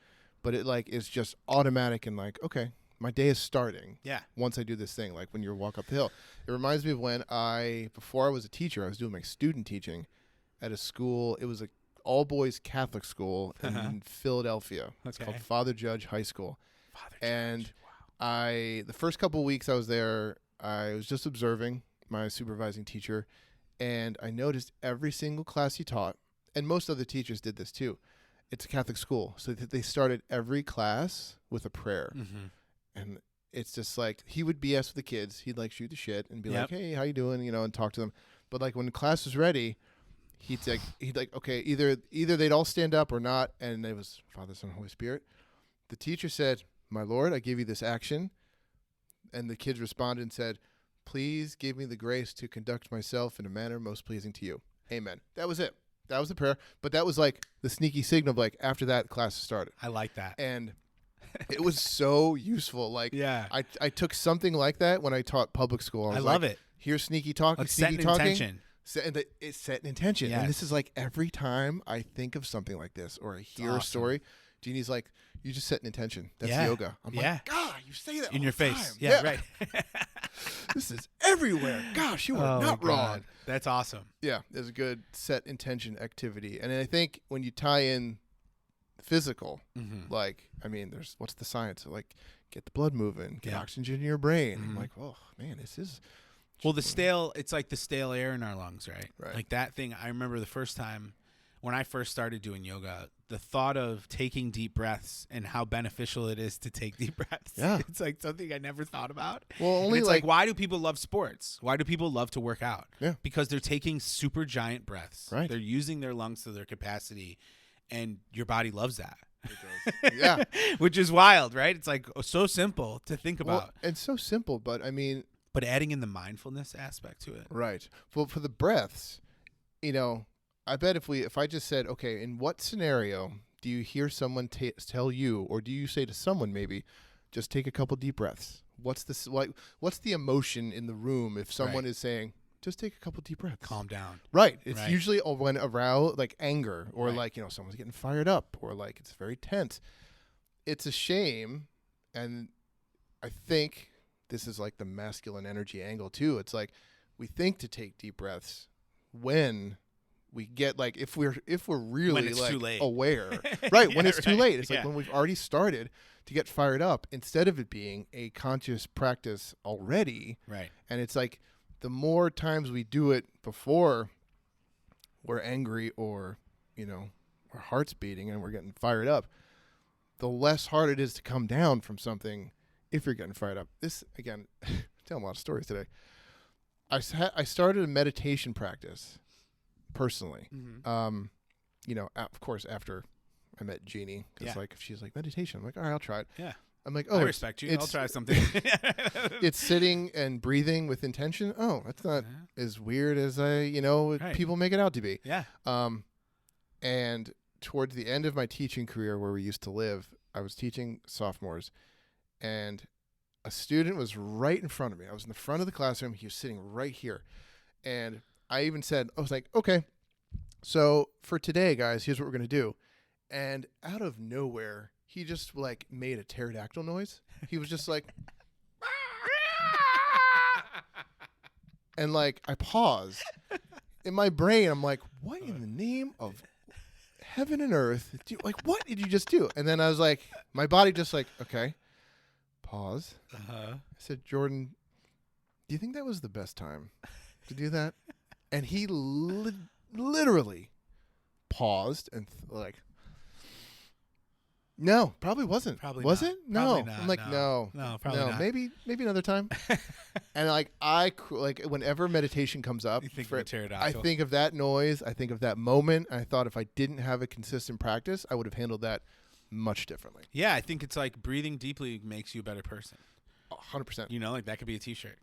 but it like is just automatic and like, okay, my day is starting. Yeah. Once I do this thing, like when you walk up the hill. It reminds me of when before I was a teacher, I was doing my student teaching at a school. It was a all-boys Catholic school in Philadelphia. It's called Father Judge High School. The first couple of weeks I was there, I was just observing my supervising teacher, and I noticed every single class he taught, and most other teachers did this too. It's a Catholic school, so they started every class with a prayer. And it's just like, he would BS with the kids. He'd like shoot the shit and be like, hey, how you doing? And talk to them. But like when the class was ready, he'd like, okay, either they'd all stand up or not. And it was Father, Son, Holy Spirit. The teacher said, my Lord, I give you this action. And the kids responded and said, please give me the grace to conduct myself in a manner most pleasing to you. Amen. That was it. That was the prayer. But that was like the sneaky signal of like, after that, class started. I like that. And it was so useful. Like, I took something like that when I taught public school. I love it. Here's sneaky talking, sneaky talking. Intention. It's set an intention. Yes. And this is like every time I think of something like this or I hear a story, Jeannie's like, you just set an intention. That's yoga. I'm like, God, you say that in your face. Time. Yeah, right. This is everywhere. Gosh, you are not wrong. That's awesome. Yeah, there's a good set intention activity. And I think when you tie in physical, like, I mean, what's the science? Like, get the blood moving, get oxygen in your brain. I'm like, oh man, this is it's like the stale air in our lungs, right? Like that thing. I remember the first time when I first started doing yoga, the thought of taking deep breaths and how beneficial it is to take deep breaths. Yeah. It's like something I never thought about. Well, only it's like, why do people love sports? Why do people love to work out? Yeah. Because they're taking super giant breaths. Right. They're using their lungs to their capacity, and your body loves that. Yeah. Which is wild, right? It's like so simple to think about. Well, it's so simple, but I mean, but adding in the mindfulness aspect to it. Right. Well, for the breaths, I bet if I just said, okay, in what scenario do you hear someone tell you, or do you say to someone maybe, just take a couple deep breaths? What's the emotion in the room if someone is saying, just take a couple deep breaths, calm down? Right. It's usually when aroused, like anger, or like someone's getting fired up, or like it's very tense. It's a shame, and I think this is like the masculine energy angle too. It's like we think to take deep breaths when we get like if we're really like aware, right? When it's too late, it's like when we've already started to get fired up, instead of it being a conscious practice already, right? And it's like the more times we do it before we're angry or, our heart's beating and we're getting fired up, the less hard it is to come down from something if you're getting fired up. This, again, I'm telling a lot of stories today. I started a meditation practice personally. Of course, after I met Jeannie, because if she's like, meditation, I'm like, all right, I'll try it. Yeah. I'm like, I respect you. I'll try something. It's sitting and breathing with intention. Oh, that's not as weird as people make it out to be. Yeah. And towards the end of my teaching career where we used to live, I was teaching sophomores, and a student was right in front of me. I was in the front of the classroom. He was sitting right here. And I even said, I was like, okay, so for today, guys, here's what we're going to do. And out of nowhere, he just like made a pterodactyl noise. He was just like, and like I paused. In my brain, I'm like, what in the name of heaven and earth? What did you just do? And then I was like, my body just like, okay, pause. I said, Jordan, do you think that was the best time to do that? And he literally paused and no, probably wasn't. Probably was not. it? No. Probably not. I'm like, no, probably not. Maybe another time. And whenever meditation comes up, You think of a pterodactyl. I think of that noise. I think of that moment. And I thought if I didn't have a consistent practice, I would have handled that much differently. Yeah, I think it's like breathing deeply makes you a better person. 100%. That could be a T-shirt.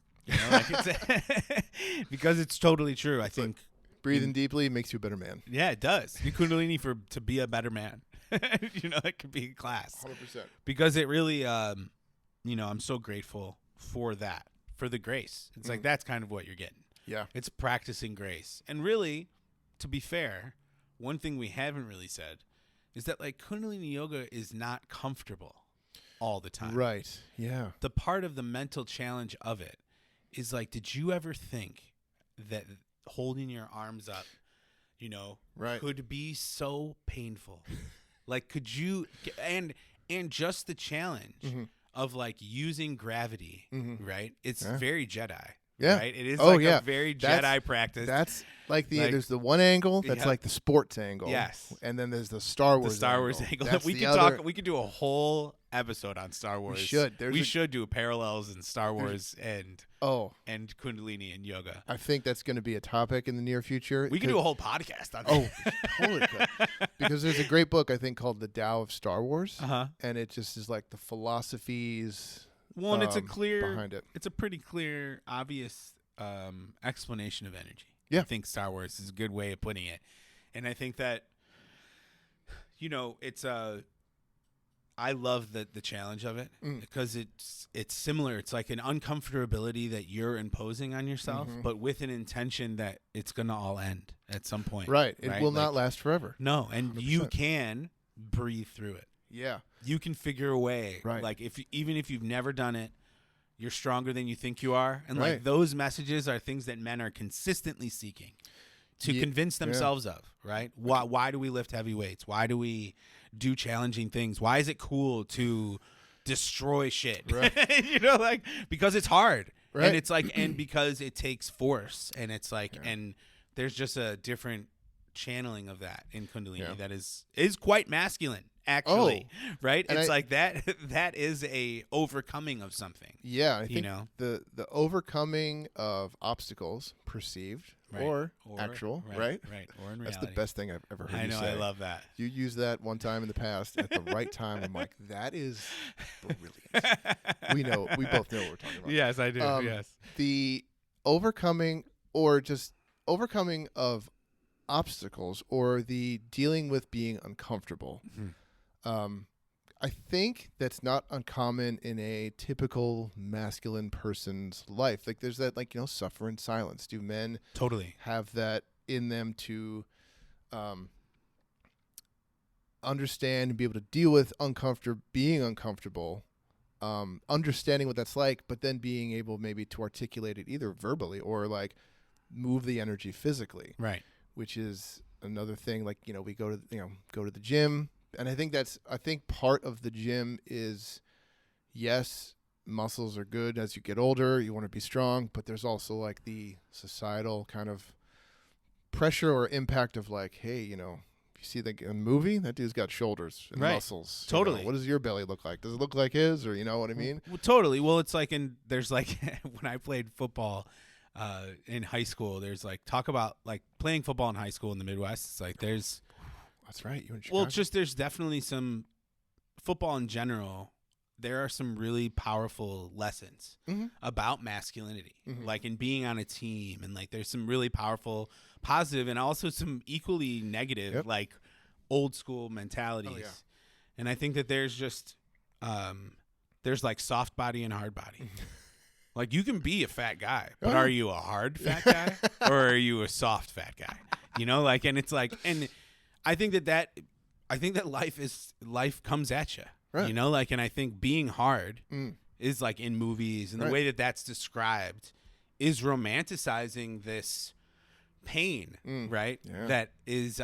Because it's totally true. I think breathing deeply makes you a better man. Yeah, it does. You Kundalini to be a better man. It could be a class. 100%. Because it really, I'm so grateful for that, for the grace. It's like that's kind of what you're getting. Yeah. It's practicing grace. And really, to be fair, one thing we haven't really said is that like Kundalini yoga is not comfortable all the time. Right. Yeah. The part of the mental challenge of it is like, did you ever think that holding your arms up, right, could be so painful? Like, could you, and just the challenge of like using gravity, right? It's very Jedi. Yeah. Right? It is a very Jedi practice. That's there's the one angle that's like the sports angle. Yes. And then there's the Star Wars angle. That's we could do a whole episode on Star Wars. We should do parallels in Star Wars and Kundalini and yoga. I think that's going to be a topic in the near future. We could do a whole podcast on that. Oh, totally could. Because there's a great book I think called The Tao of Star Wars. And it just is like the philosophies. Well, and it's behind it. It's a pretty clear, obvious explanation of energy. Yeah. I think Star Wars is a good way of putting it. And I think that, it's I love the challenge of it because it's similar. It's like an uncomfortability that you're imposing on yourself, but with an intention that it's going to all end at some point. Right. It will not last forever. No, and 100%. You can breathe through it. Yeah. You can figure a way. Right. Like even if you've never done it, you're stronger than you think you are. And right. like those messages are things that men are consistently seeking to convince themselves of, right? Why do we lift heavy weights? Why do we do challenging things? Why is it cool to destroy shit? Right. Because it's hard. Right. And it's like, and because it takes force, and it's like, and there's just a different channeling of that in Kundalini that is quite masculine. Actually, right? And it's like that is a overcoming of something. Yeah, I think the overcoming of obstacles, perceived or actual, right? Right. Or in reality. That's the best thing I've ever heard I know, you say. I love that. You used that one time in the past at the right time. I'm like, that is brilliant. We both know what we're talking about. Yes, I do. Yes. The overcoming of obstacles or the dealing with being uncomfortable. I think that's not uncommon in a typical masculine person's life. Like there's that, suffer in silence. Do men totally have that in them to understand and be able to deal with being uncomfortable, understanding what that's like, but then being able maybe to articulate it either verbally or like move the energy physically. Right. Which is another thing. Like, we go to the gym. And I think part of the gym is, yes, muscles are good as you get older. You want to be strong, but there's also like the societal kind of pressure or impact of like, hey, you know, if you see the movie, that dude's got shoulders and muscles. Totally. You know, what does your belly look like? Does it look like his, or you know what I mean? Well, totally. Well, it's like there's like when I played football in high school, there's like talk about like playing football in high school in the Midwest. It's like there's. That's right. You in Chicago? Well, it's just there's definitely some football in general. There are some really powerful lessons about masculinity, like in being on a team, and like there's some really powerful, positive, and also some equally negative, like old school mentalities. Oh, yeah. And I think that there's just there's like soft body and hard body. Like you can be a fat guy, but are you a hard fat guy or are you a soft fat guy? You know, like, and it's like, and I think that life comes at you. Right. You know, like, and I think being hard is like in movies, and the way that that's described is romanticizing this pain, right? Yeah. That is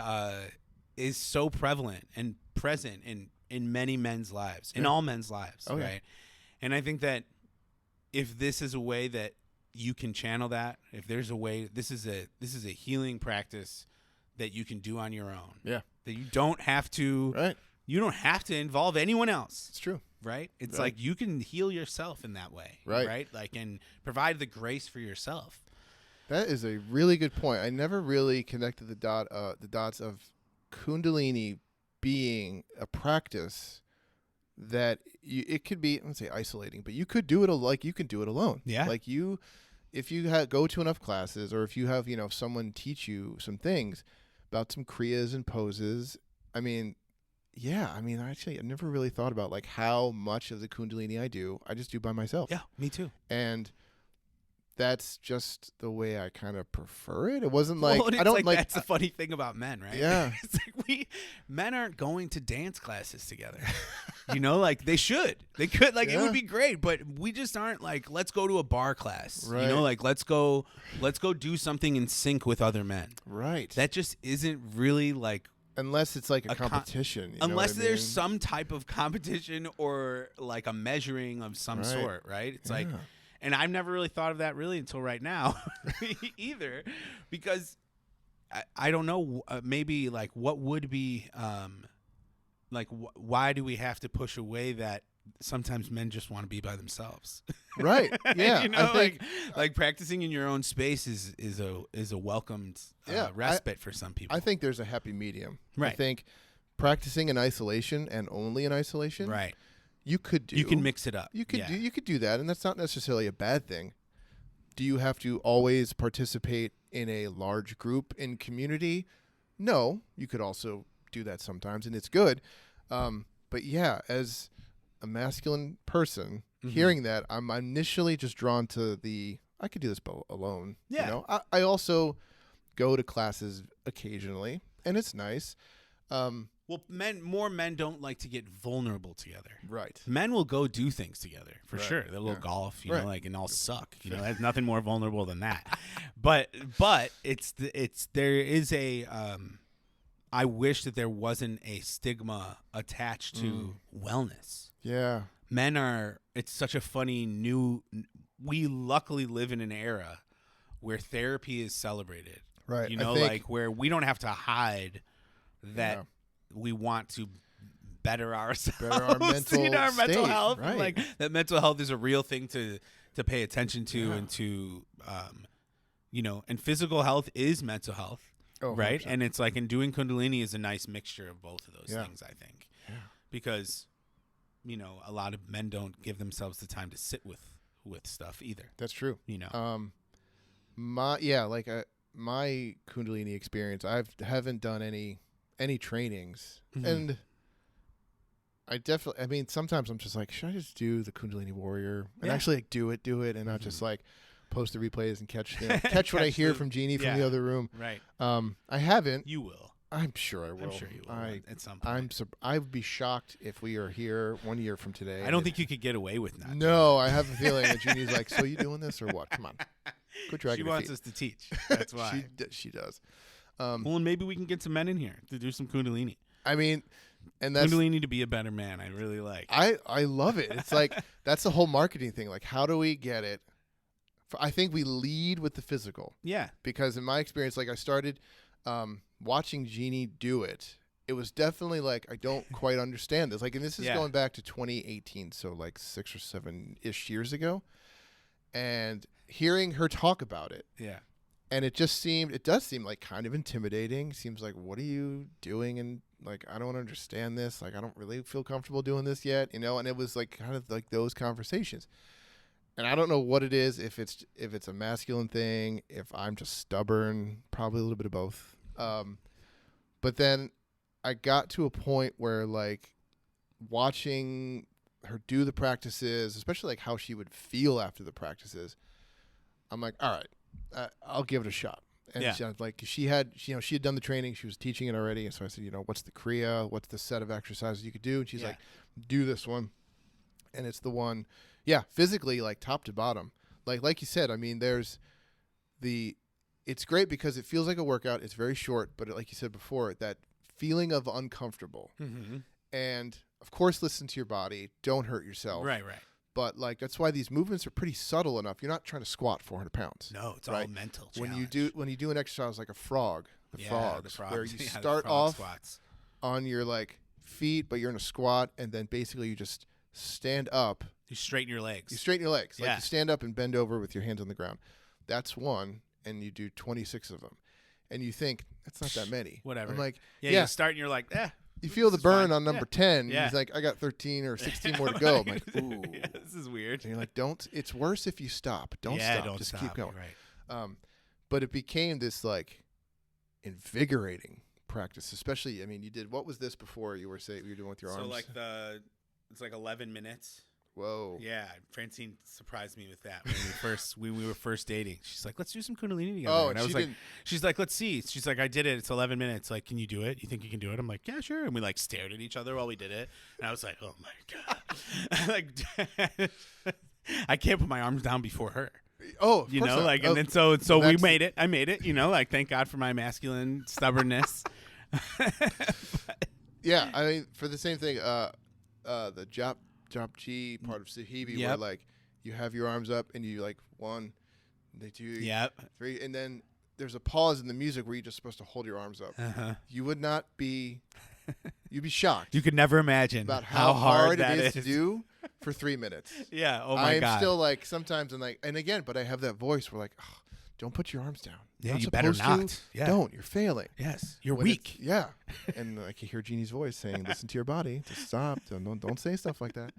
so prevalent and present in many men's lives, in all men's lives, right? Yeah. And I think that if this is a way that you can channel that, if there's a way, this is a healing practice that you can do on your own. Yeah. That you don't have to. Right. You don't have to involve anyone else. It's true. Right? It's like you can heal yourself in that way. Right. Right? Like, and provide the grace for yourself. That is a really good point. I never really connected the dots of Kundalini being a practice that it could be, I wouldn't say isolating, but you could do it like you can do it alone. Yeah. Like if you go to enough classes, or if you have, you know, someone teach you some things about some kriyas and poses, I mean, yeah, I mean, actually, I never really thought about like how much of the Kundalini I just do by myself. Yeah, me too. And that's just the way I kind of prefer it. It wasn't like, I don't like that's the funny thing about men, right? Yeah. It's like men aren't going to dance classes together. You know, like they should. They could, like it would be great, but we just aren't like, let's go to a bar class. Right. You know, like let's go do something in sync with other men. Right. That just isn't really like, unless it's like a competition. Unless there's some type of competition or like a measuring of some sort, right? It's like, and I've never really thought of that really until right now either, because I don't know, maybe like what would be, like why do we have to push away that sometimes men just want to be by themselves? Right. Yeah. You know, like practicing in your own space is a welcomed respite for some people. I think there's a happy medium. Right. I think practicing in isolation and only in isolation. Right. You could do. You can mix it up. You could do that, and that's not necessarily a bad thing. Do you have to always participate in a large group in community? No. You could also do that sometimes, and it's good. But yeah, as a masculine person, hearing that, I'm initially just drawn to I could do this alone. Yeah. You know? I also go to classes occasionally, and it's nice. Well, more men don't like to get vulnerable together. Right. Men will go do things together for sure. They'll go golf, you know, like, and all suck. You know, there's nothing more vulnerable than that. But there is a. I wish that there wasn't a stigma attached to wellness. Yeah. Men are. It's such a funny we luckily live in an era where therapy is celebrated. Right. You know, like where we don't have to hide that. Yeah. We want to better ourselves, our mental health. Right. Like that mental health is a real thing to pay attention to, and to, you know, and physical health is mental health, right? 100%. And it's like, and doing Kundalini is a nice mixture of both of those things, I think, because, you know, a lot of men don't give themselves the time to sit with stuff either. That's true. You know, my Kundalini experience, I haven't done any trainings, and I mean, sometimes I'm just like, should I just do the Kundalini Warrior and actually like do it, and not just like post the replays and catch what I hear from Jeannie from the other room. Right. I haven't. You will. I'm sure I will. I'm sure you will at some point. I would be shocked if we are here 1 year from today. I don't think you could get away with that. No, I have a feeling that Jeannie's like, so you doing this or what? Come on. Quit dragging She wants us to teach. That's why. She does. Well, and maybe we can get some men in here to do some Kundalini. I mean, And that's Kundalini to be a better man. I really like. I love it. It's like that's the whole marketing thing. Like, how do we get it? I think we lead with the physical. Yeah. Because in my experience, like I started watching Jeannie do it. It was definitely like, I don't quite understand this. Like, and this is going back to 2018, so like 6 or 7-ish years ago. And hearing her talk about it. Yeah. And it does seem like kind of intimidating. Seems like, what are you doing? And like, I don't understand this. Like, I don't really feel comfortable doing this yet, you know? And it was like kind of like those conversations. And I don't know what it is, if it's a masculine thing, if I'm just stubborn, probably a little bit of both. But then I got to a point where like watching her do the practices, especially like how she would feel after the practices, I'm like, all right, I'll give it a shot. And she had done the training, she was teaching it already, and so I said, what's the Kriya, what's the set of exercises you could do? And she's like, do this one, and it's the one, physically, like top to bottom, like you said. I mean, it's great because it feels like a workout. It's very short, but like you said before, that feeling of uncomfortable, and of course, listen to your body, don't hurt yourself, right. But like that's why these movements are pretty subtle enough. You're not trying to squat 400 pounds. No, it's all mental. When you do an exercise like a frog, the frogs, where you the start frog off squats on your like feet, but you're in a squat, and then basically you just stand up. You straighten your legs. Like you stand up and bend over with your hands on the ground. That's one, and you do 26 of them, and you think that's not that many. Whatever. I'm like, you start and you're like, You feel the burn on number 10. Yeah. He's like, I got 13 or 16 more to go. I'm like, ooh. This is weird. And you're like, it's worse if you stop. Don't stop. Just keep going. Right. But it became this like invigorating practice, especially, I mean, what was this before you were doing with your arms? So like it's like 11 minutes. Whoa. Yeah, Francine surprised me with that when we were first dating. She's like, "Let's do some Kundalini together." Oh, and I was like, "She's like, let's see." She's like, "I did it. It's 11 minutes. Like, can you do it? You think you can do it?" I'm like, "Yeah, sure." And we like stared at each other while we did it. And I was like, "Oh my god!" Like, I can't put my arms down before her. Oh, and then so we made it. I made it. Like, thank God for my masculine stubbornness. Yeah, I mean, for the same thing, the Japji part of Sahibi, where like you have your arms up and you like 1, 2, 3, and then there's a pause in the music where you're just supposed to hold your arms up. You would not be, you'd be shocked. You could never imagine about how hard it is to do for 3 minutes. Yeah. Oh my God. I'm still like sometimes and again, but I have that voice where like, oh, don't put your arms down. Yeah, you better not. Yeah. Don't. You're failing. Yes. You're weak. Yeah. And I can hear Jeannie's voice saying, listen to your body. Just stop. Don't say stuff like that.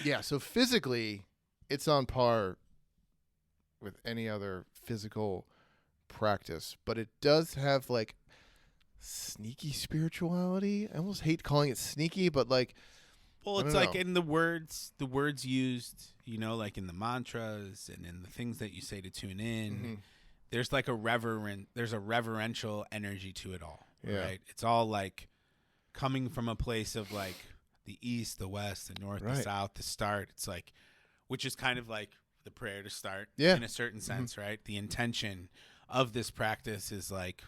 Yeah, so physically, it's on par with any other physical practice. But it does have, like, sneaky spirituality. I almost hate calling it sneaky, but, like, well, it's like in the words used, like in the mantras and in the things that you say to tune in, there's like there's a reverential energy to it all, right? It's all like coming from a place of like the east, the west, the north, the south, the start. It's like, which is kind of like the prayer to start in a certain sense, right? The intention of this practice is like,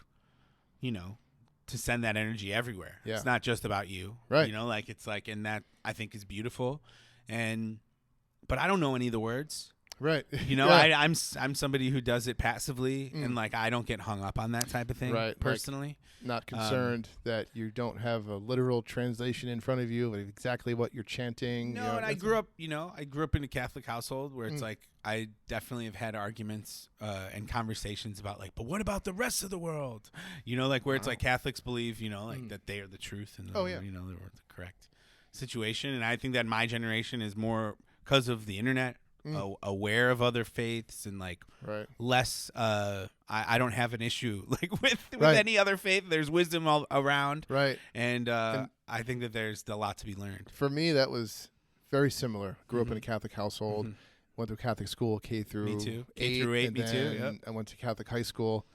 to send that energy everywhere. Yeah. It's not just about you, right? Like it's like, and that I think is beautiful. But I don't know any of the words, right? I'm somebody who does it passively, and like I don't get hung up on that type of thing, right? Personally, like, not concerned that you don't have a literal translation in front of you of exactly what you're chanting. No, and I grew up in a Catholic household where it's like I definitely have had arguments and conversations about like, but what about the rest of the world? Like where it's like Catholics believe, like that they are the truth and they're the correct situation. And I think that my generation is more because of the internet, aware of other faiths and like less. I don't have an issue like with any other faith. There's wisdom all around, right? And I think that there's a lot to be learned. For me, that was very similar. Grew up in a Catholic household. Went to Catholic school, K through me too. 8, K through 8, me too. Yep. I went to Catholic high school.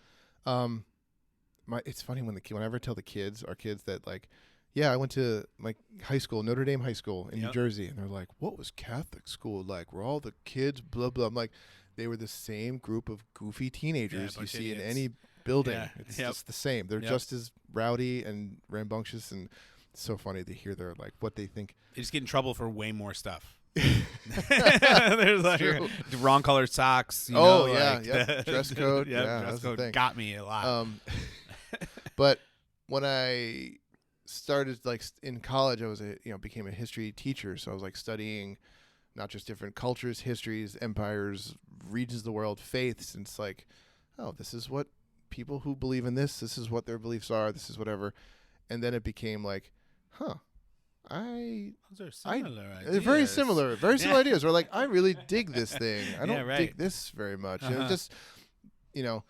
It's funny whenever I tell our kids that like, yeah, I went to like high school, Notre Dame High School in New Jersey, and they're like, "What was Catholic school like? Were all the kids blah blah?" I'm like, they were the same group of goofy teenagers you see in any building. Yeah. It's Yep. just the same. They're Yep. just as rowdy and rambunctious, and it's so funny to hear their like what they think. They just get in trouble for way more stuff. There's like True. the wrong colored socks. You Oh, know, yeah, like yep. Dress code. Yep, Yeah, dress that's the code thing. got me a lot. But when I started like in college, I was became a history teacher, so I was like studying not just different cultures, histories, empires, regions of the world, faiths, and it's like, oh, this is what people who believe in this is what their beliefs are, this is whatever. And then it became like, Those are similar they're ideas. very similar ideas. Or like, I really dig this thing. I don't right. dig this very much. And it just, Well,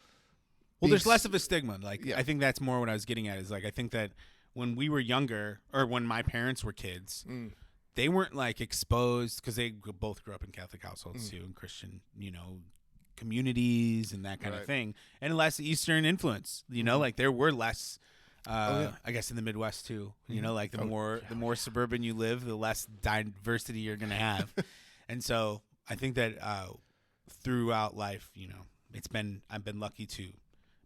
there's less of a stigma. Like, I think that's more what I was getting at. Is like, I think that when we were younger, or when my parents were kids, they weren't like exposed, because they both grew up in Catholic households too, and Christian, communities and that kind of thing, and less Eastern influence. Like there were less. I guess in the Midwest too. Like the more suburban you live, the less diversity you're gonna have. And so I think that throughout life, I've been lucky to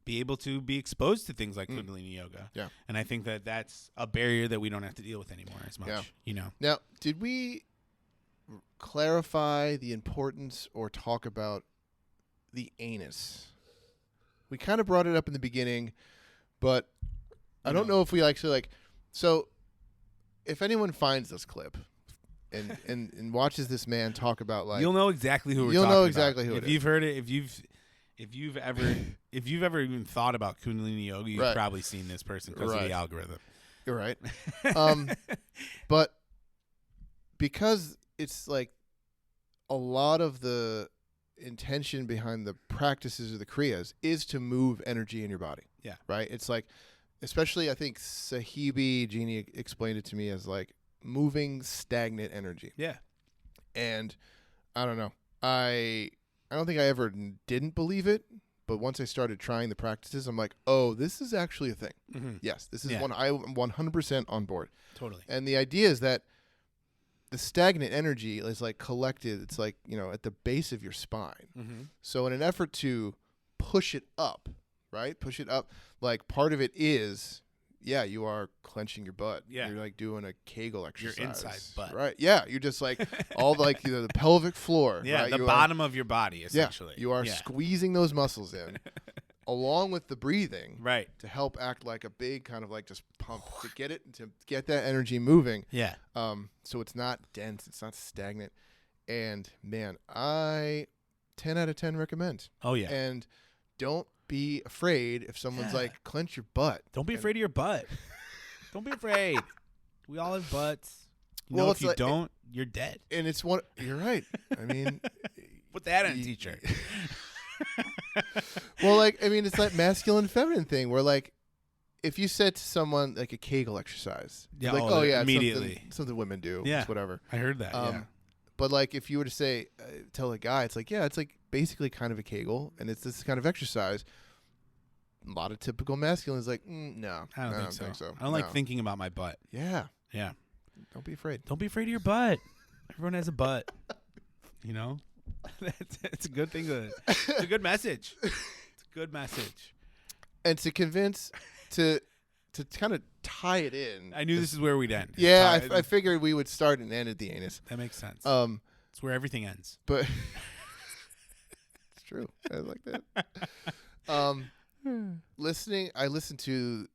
be able to be exposed to things like Kundalini yoga. Yeah. And I think that that's a barrier that we don't have to deal with anymore as much. Yeah. Now, did we clarify the importance or talk about the anus? We kind of brought it up in the beginning, but I don't know if we actually so if anyone finds this clip and watches this man talk about you'll know exactly who we're talking about. You'll know exactly who it is. If you've heard it, if you've ever even thought about Kundalini yoga, you've probably seen this person because of the algorithm. You're right. But because it's like a lot of the intention behind the practices of the Kriyas is to move energy in your body. Yeah. Right? It's like, especially I think Sahibi Jeannie explained it to me as like moving stagnant energy. Yeah. And I don't know. I don't think I ever didn't believe it, but once I started trying the practices, I'm like, oh, this is actually a thing. Mm-hmm. Yes, this is one. I'm 100% on board. Totally. And the idea is that the stagnant energy is like collected. It's like, at the base of your spine. Mm-hmm. So in an effort to push it up, right? Push it up. Like part of it is, you are clenching your butt. Yeah. You're like doing a Kegel exercise. Your inside butt. Right. Yeah. You're just like all like, the pelvic floor. Yeah. Right? The bottom of your body, essentially. Yeah. You are squeezing those muscles in along with the breathing. Right. To help act like a big kind of like just pump to get it, to get that energy moving. Yeah. So it's not dense. It's not stagnant. And man, I 10 out of 10 recommend. Oh yeah. And don't be afraid if someone's like, clench your butt. Don't be afraid of your butt. Don't be afraid. We all have butts. If you don't, you're dead. And it's one. You're right. I mean, put that on a t-shirt. Well, it's that masculine and feminine thing where if you said to someone like a Kegel exercise, immediately something women do. Yeah. It's whatever. I heard that. But if you were to say, tell a guy, it's like, it's like basically kind of a Kegel, and it's this kind of exercise. A lot of typical masculine is like, no, I don't think so. I don't No. like thinking about my butt. Yeah. Yeah. Don't be afraid. Don't be afraid of your butt. Everyone has a butt. It's a good thing. It's a good message. It's a good message. And to convince, to kind of tie it in. I knew this is where we'd end. Yeah, I figured we would start and end at the anus. That makes sense. It's where everything ends. But it's true. I like that. I listened to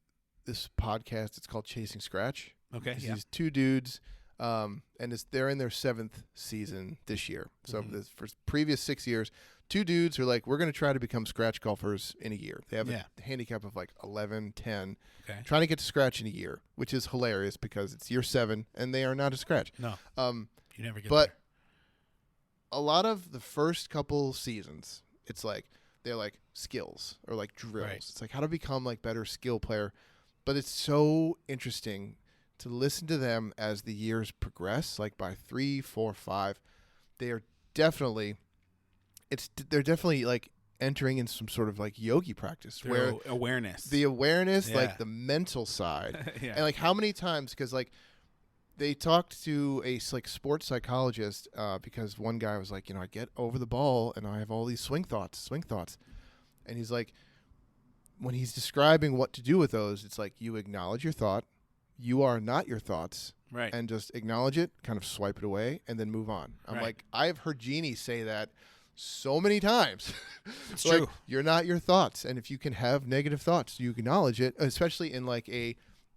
this podcast. It's called Chasing Scratch. Okay. These two dudes, and they're in their 7th season this year. So for previous 6 years, two dudes are like, we're going to try to become scratch golfers in a year. They have a handicap of 11, 10, trying to get to scratch in a year, which is hilarious because it's year 7 and they are not a scratch. No. You never get but there. A lot of the first couple seasons, it's like they're like skills or like drills. Right. It's like how to become better skill player. But it's so interesting to listen to them as the years progress. By 3, 4, 5, they are definitely entering in some sort of yogi practice where awareness, the mental side, and how many times because they talked to a sports psychologist because one guy was like, I get over the ball and I have all these swing thoughts, and he's like, when he's describing what to do with those, it's like you acknowledge your thought. You are not your thoughts. Right. And just acknowledge it, kind of swipe it away, and then move on. I'm like, I've heard Jeannie say that so many times. It's like, true. You're not your thoughts. And if you can have negative thoughts, you acknowledge it, especially in like a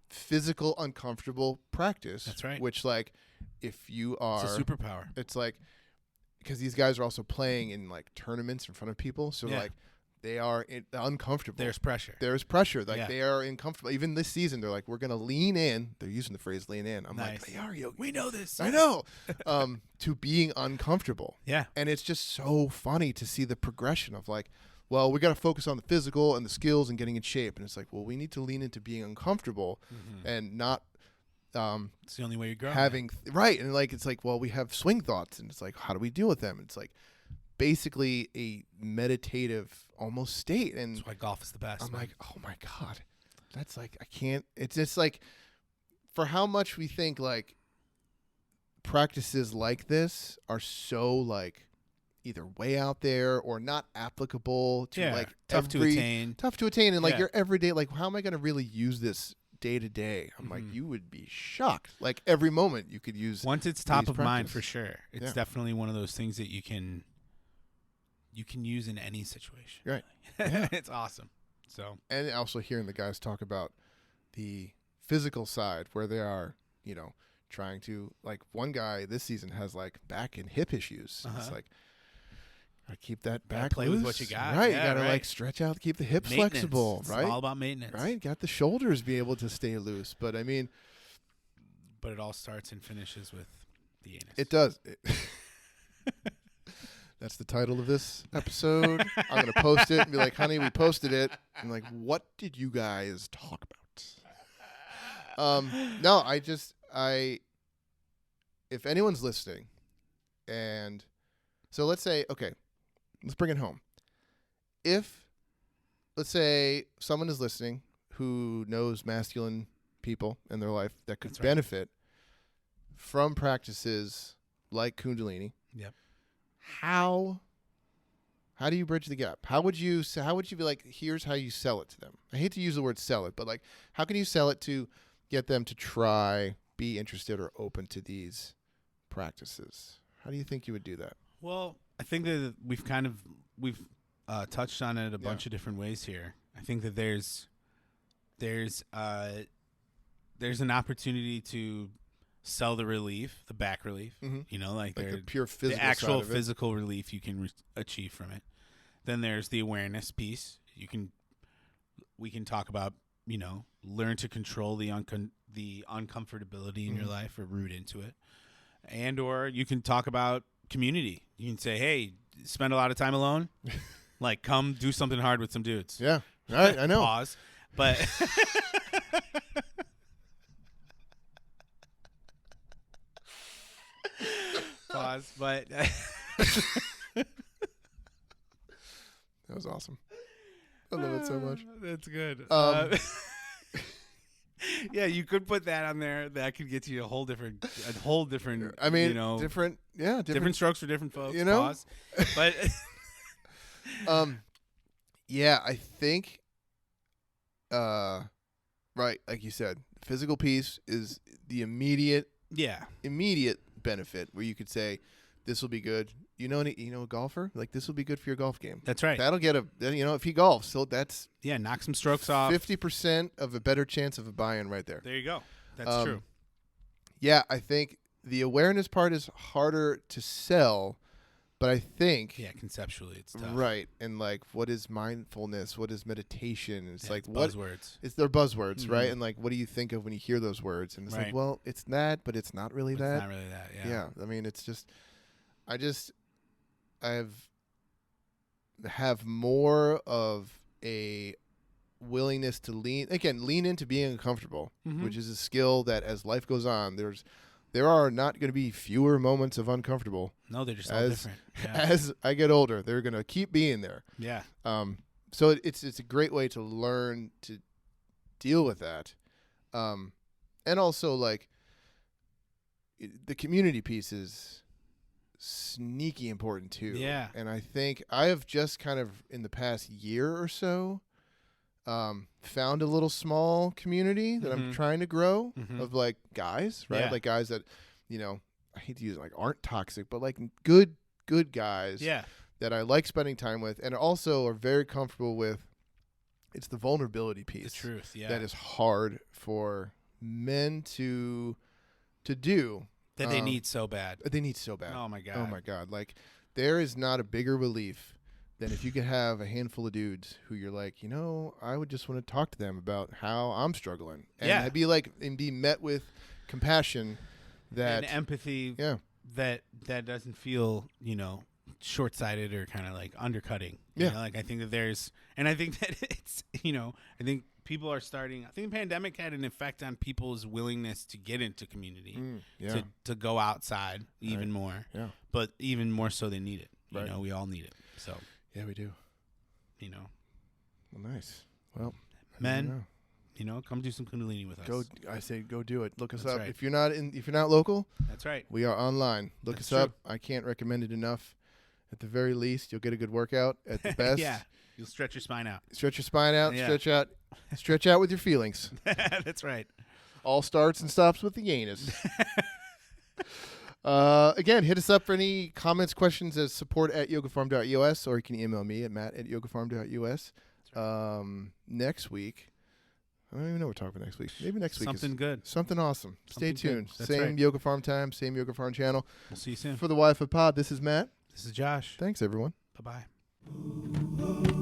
physical, uncomfortable practice. That's right. Which, like, if you are. It's a superpower. It's like, because these guys are also playing in like tournaments in front of people. So, like, they are uncomfortable. There's pressure. There's pressure. Like, they are uncomfortable. Even this season, they're like, we're going to lean in. They're using the phrase lean in. I'm like, they are, Yogi. We know this. I know. To being uncomfortable. Yeah. And it's just so funny to see the progression of like, well, we got to focus on the physical and the skills and getting in shape. And it's like, well, we need to lean into being uncomfortable and not it's the only way you grow. Right. And like, it's like, well, we have swing thoughts, and it's like, how do we deal with them? It's like basically a meditative almost state. And that's why golf is the best. I'm like, oh my God, that's like, I can't, it's just like, for how much we think like practices like this are so like either way out there or not applicable to like tough to attain. And like your everyday, like, how am I going to really use this day to day? I'm like, you would be shocked. Like every moment you could use. Once it's top of mind, for sure. It's definitely one of those things that you can use in any situation. Right. Yeah. It's awesome. So, and also hearing the guys talk about the physical side where they are, you know, trying to, like, one guy this season has like back and hip issues. It's like, gotta keep that back play loose. with what you got. Right. You gotta like stretch out, keep the hips flexible. It's right. all about maintenance. Right. Got the shoulders be able to stay loose. But I mean, but it all starts and finishes with the anus. It does. That's the title of this episode. I'm going to post it and be like, honey, we posted it. I'm like, what did you guys talk about? No, if anyone's listening, and so let's say, okay, let's bring it home. If, let's say, someone is listening who knows masculine people in their life that could benefit from practices like Kundalini. Yep. How do you bridge the gap? How would you be like, here's how you sell it to them? I hate to use the word sell it, but like, how can you sell it to get them to try, be interested or open to these practices? How do you think you would do that? Well, I think that we've touched on it a bunch of different ways here. I think that there's an opportunity to sell the relief, the back relief, you know, like the pure physical, the actual physical relief you can achieve from it. Then there's the awareness piece. We can talk about, you know, learn to control the uncomfortability in your life or root into it. And or you can talk about community. You can say, hey, spend a lot of time alone. Like, come do something hard with some dudes. Yeah. Right. I know. Pause. But pause. But that was awesome. I love it so much. That's good. Yeah, you could put that on there. That could get you a whole different. I mean, you know, different strokes for different folks. You know, pause. But yeah, I think, right, like you said, physical piece is the immediate benefit where you could say, this will be good. You know, a golfer, like, this will be good for your golf game. That's right. That'll get if he golfs, so that's knock some strokes off. 50% of a better chance of a buy-in right there. There you go. That's true. Yeah, I think the awareness part is harder to sell, but I think conceptually it's tough. Right, and like, what is mindfulness? What is meditation? It's like, what buzzwords. It's their buzzwords, right? And like, what do you think of when you hear those words? And it's like, well, it's that, but it's not really that. It's not really that. Yeah. Yeah. I mean, it's just, I have more of a willingness to lean into being uncomfortable, which is a skill that as life goes on, there are not going to be fewer moments of uncomfortable. No, they're just all different. Yeah. As I get older, they're going to keep being there. Yeah. So it's a great way to learn to deal with that. And also, like, the community piece is sneaky important too. Yeah. And I think I have just kind of in the past year or so found a little small community that I'm trying to grow of like guys, right? Yeah. Like guys that, I hate to use it, like aren't toxic, but like good guys that I like spending time with and also are very comfortable with. It's the vulnerability piece. The truth, yeah. That is hard for men to do. That they need so bad. They need so bad. Oh, my God. Oh, my God. Like, there is not a bigger relief than if you could have a handful of dudes who you're like, I would just want to talk to them about how I'm struggling. And I'd be like, and be met with compassion and empathy. Yeah. That doesn't feel, short-sighted or kind of like undercutting. You know? Like I think that I think that it's, I think people are starting. I think the pandemic had an effect on people's willingness to get into community, to go outside even more. Yeah. But even more so, they need it. Right. We all need it. So. Yeah, we do. Well, nice. Well, men, come do some Kundalini with us. I say go do it. Look us That's up. right. If you're not local, that's right. We are online. Look us up. I can't recommend it enough. At the very least, you'll get a good workout. At the best, you'll stretch your spine out. Stretch your spine out. Yeah. Stretch out with your feelings. That's right. All starts and stops with the anus. Again, hit us up for any comments, questions at support@yogafarm.us, or you can email me at matt@yogafarm.us. Right. Next week, I don't even know what we're talking about next week. Maybe next week something good. Something awesome. Stay tuned. Same Yoga Farm time, same Yoga Farm channel. We'll see you soon. For the Wi-Fi pod, this is Matt. This is Josh. Thanks, everyone. Bye-bye.